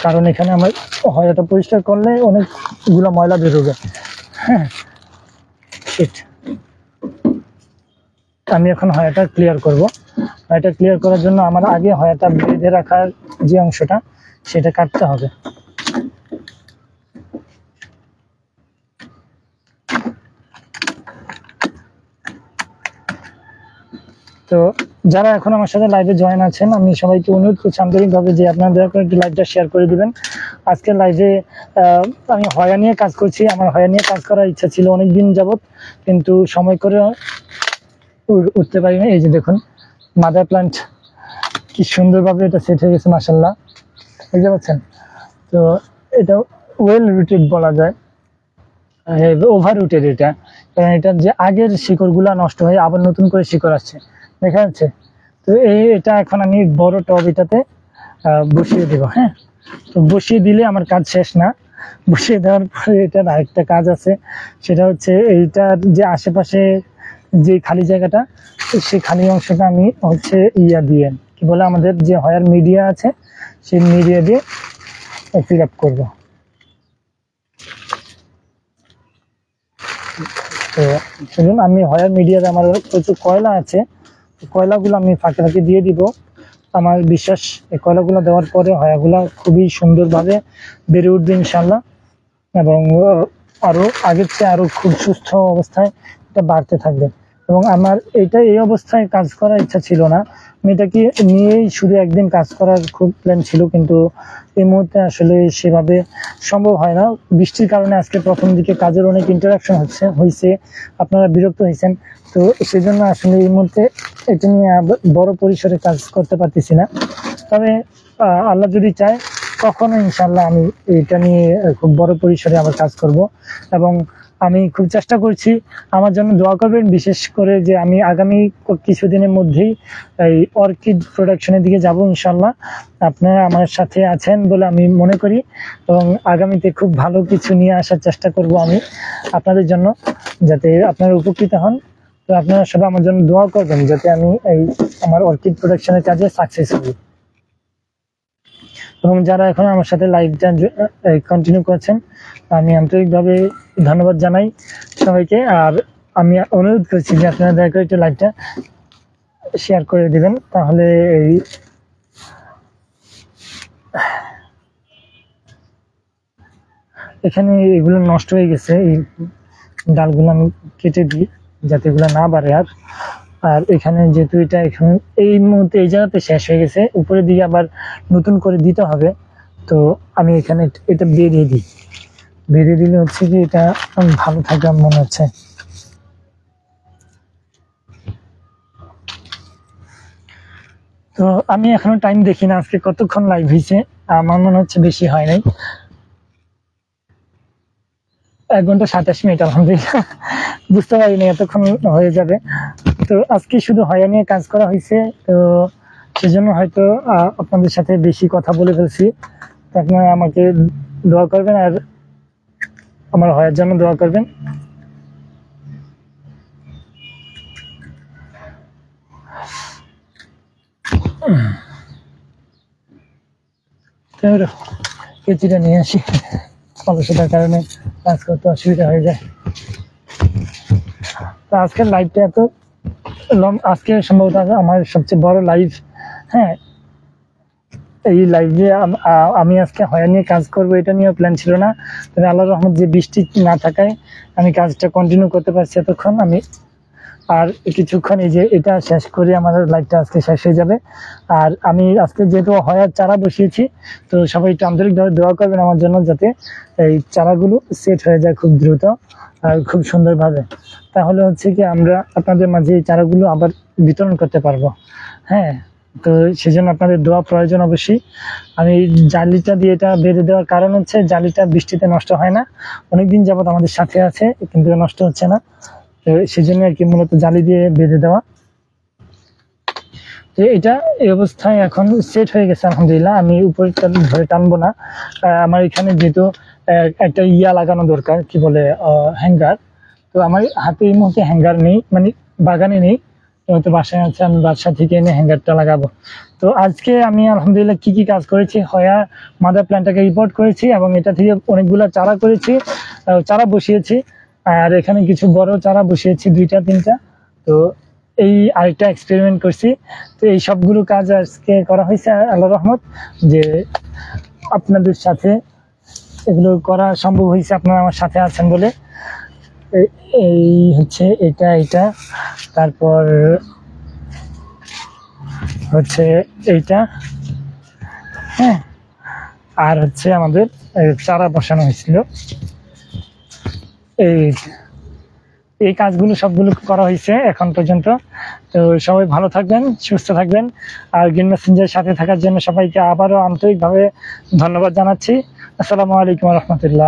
কারণ এখানে আমার হয়াটা পরিষ্কার করলে অনেকগুলো ময়লা বেরোবে। হ্যাঁ, আমি এখন হয়াটা ক্লিয়ার করব। হয়াটা ক্লিয়ার করার জন্য আমার আগে হয়াটা বেঁধে রাখার যে অংশটা, সেটা কাটতে হবে। তো যারা এখন আমার সাথে লাইভে জয়েন আছেন, আমি সবাইকে অনুরোধ করছি আন্তরিকভাবে যে আপনারা দয়া করে একটু লাইভটা শেয়ার করে দিবেন। আজকের লাইভে আমি হয়া নিয়ে কাজ করছি। আমার হয়া নিয়ে কাজ করার ইচ্ছা ছিল অনেক দিন যাবত, কিন্তু সময় করে উঠতে পারি না। এই যে দেখুন মাদার প্ল্যান্ট কি সুন্দরভাবে এটা সেট হয়ে গেছে, মাশাআল্লাহ, বুঝতে পারছেন। তো এটা ওয়েল রুটেড বলা যায়, ওভার রুটেড এটা, কারণ এটার যে আগের শিকড়গুলা নষ্ট হয়ে আবার নতুন করে শিকড় আসছে, দেখা যাচ্ছে। তো এটা এখন আমি বড় টব এটাতে বসিয়ে দেবো। হ্যাঁ, তো বসিয়ে দিলে আমার কাজ শেষ না, বসিয়ে দেওয়ার পরে এটার আরেকটা কাজ আছে, সেটা হচ্ছে এইটার যে আশেপাশে যে খালি জায়গাটা, সেই খালি অংশটা আমি হচ্ছে দিয়ে কি বলে আমাদের যে হয়ার মিডিয়া আছে সেই মিডিয়া দিয়ে ফিল আপ করবো। তো সেজন্য আমি হয়ার মিডিয়াতে আমার প্রচুর কয়লা আছে, কয়লাগুলো আমি ফাঁকে ফাঁকে দিয়ে দিব। আমার বিশ্বাস এই কয়লাগুলো দেওয়ার পরে হয়াগুলো খুবই সুন্দরভাবে বেড়ে উঠবে ইনশাল্লাহ, এবং আরো আগের চেয়ে আরো খুব সুস্থ অবস্থায় এটা বাড়তে থাকবে। এবং আমার এই অবস্থায় কাজ করার ইচ্ছা ছিল না, আমি এটাকে নিয়েই শুধু একদিন কাজ করার খুব প্ল্যান ছিল, কিন্তু এই মুহূর্তে আসলে সেভাবে সম্ভব হয় না। বৃষ্টির কারণে আজকে প্রথম দিকে কাজের অনেক ইন্টারাকশন হয়েছে, আপনারা বিরক্ত হয়েছেন, তো সেজন্য আসলে এই মুহূর্তে এটা নিয়ে বড় পরিসরে কাজ করতে পারতেছি না। তবে আল্লাহ যদি চায় কখনো ইনশাল্লাহ আমি এটা নিয়ে খুব বড় পরিসরে আবার কাজ করব, এবং আমি খুব চেষ্টা করছি। আমার জন্য দোয়া করবেন, বিশেষ করে যে আমি আগামী কিছুদিনের মধ্যেই এই অর্কিড প্রোডাকশনের দিকে যাব ইনশাল্লাহ। আপনারা আমার সাথে আছেন বলে আমি মনে করি, এবং আগামীতে খুব ভালো কিছু নিয়ে আসার চেষ্টা করব আমি আপনাদের জন্য, যাতে আপনারা উপকৃত হন। তো আপনারা সবাই আমার জন্য দোয়া করবেন যাতে আমি এই আমার অর্কিড প্রোডাকশনের কাজে সাকসেস হই। এবং যারা এখন আমার সাথে লাইভটা কন্টিনিউ করছেন, আমি আন্তরিকভাবে ধন্যবাদ জানাই সবাইকে। আর আমি অনুরোধ করছি যে আপনারা দয়া করে একটু লাইভটা শেয়ার করে দিবেন, তাহলে এই এখানে এগুলো নষ্ট হয়ে গেছে, এই ডালগুলো আমি কেটে দিই যাতে এগুলো না বাড়ে। আর এখানে যেহেতু এটা এখানে এই মুহূর্তে এই জায়গাতে শেষ হয়ে গেছে, উপরের দিকে আবার নতুন করে দিতে হবে, তো আমি এখানে এটা বেরিয়ে দিই। বেরিয়ে দিলে হচ্ছে কি এটা ভালো থাকে মনে হচ্ছে। তো আমি এখনো টাইম দেখি না আজকে কতক্ষণ লাইভ হয়েছে, আমার মনে হচ্ছে বেশি হয় নাই, 1 ঘন্টা 27 মিনিট আলহামদুলিল্লাহ। বুঝতে পারিনি এতক্ষণ হয়ে যাবে। তো আজকে শুধু হয়া নিয়ে কাজ করা হয়েছে, তো সেজন্য হয়তো আপনাদের সাথে বেশি কথা বলে ফেলছি। আপনারা আমাকে দোয়া করবেন আর আমার হয়ার জন্য দোয়া করবেন। কেচিটা নিয়ে আসি, অলসতার কারণে কাজ করতে অসুবিধা হয়ে যায়। তো আজকের লাইভটা এত আজকে সম্ভবত আমার সবচেয়ে বড় লাইভ। হ্যাঁ, এই লাইভে আমি আজকে হয়া নিয়ে কাজ করবো এটা নিয়ে প্ল্যান ছিল না, তবে আল্লাহর রহমত যে বৃষ্টি না থাকায় আমি কাজটা কন্টিনিউ করতে পারছি এতক্ষণ। আমি আর কিছুক্ষণ এই যে এটা শেষ করে আমার লাইভটা আজকে শেষ হয়ে যাবে। আর আমি আজকে যেহেতু হয়ার চারা বসিয়েছি, তো সবাই একটু আন্তরিকভাবে দোয়া করবেন আমার জন্য, যাতে এই চারাগুলো সেট হয়ে যায় খুব দ্রুত আর খুব সুন্দরভাবে। তাহলে হচ্ছে কি আমরা আপনাদের মাঝে এই চারাগুলো আবার বিতরণ করতে পারবো। হ্যাঁ, তো সেজন্য আপনাদের দোয়া প্রয়োজন অবশ্যই। আমি জালিটা দিয়ে এটা বেঁধে দেওয়ার কারণ হচ্ছে জালিটা বৃষ্টিতে নষ্ট হয় না, অনেকদিন যাবত আমাদের সাথে আছে কিন্তু নষ্ট হচ্ছে না, তো সেজন্য আর কি মূলত জালি দিয়ে বেঁধে দেওয়া। তো এটা এই অবস্থায় এখন সেট হয়ে গেছে আলহামদুলিল্লাহ। আমি উপরে ধরে টানবো না, আমার এখানে যেহেতু একটা লাগানো দরকার, কি বলে হ্যাঙ্গার, তো আমার হাতে এই মুহূর্তে হ্যাঙ্গার নেই, মানে বাগানে নেই, তো বাসায় আছে, আমি বাসা থেকে এনে হ্যাঙ্গারটা লাগাবো। তো আজকে আমি আলহামদুলিল্লাহ কি কি কাজ করেছি, হয়া মাদার প্ল্যান্টটাকে রিপোর্ট করেছি এবং এটা থেকে অনেকগুলো চারা করেছি, চারা বসিয়েছি, আর এখানে কিছু বড় চারা বসিয়েছি 2টা 3টা। তো এই আরেকটা এক্সপেরিমেন্ট করছি। তো এই সবগুলো কাজ আজকে করা হয়েছে আল্লাহর রহমত, যে আপনাদের সাথে এগুলো করা সম্ভব হয়েছে, আপনারা আমার সাথে আছেন বলে। এই হচ্ছে এটা তারপর হচ্ছে এইটা, হ্যাঁ, আর হচ্ছে আমাদের চারা বসানো হয়েছিল। এই কাজগুলো সবগুলো করা হয়েছে এখন পর্যন্ত। তো সবাই ভালো থাকবেন, সুস্থ থাকবেন, আর গ্রিন মেসেঞ্জারের সাথে থাকার জন্য সবাইকে আবারও আন্তরিকভাবে ধন্যবাদ জানাচ্ছি। আসসালামু আলাইকুম রহমতুল্লাহ।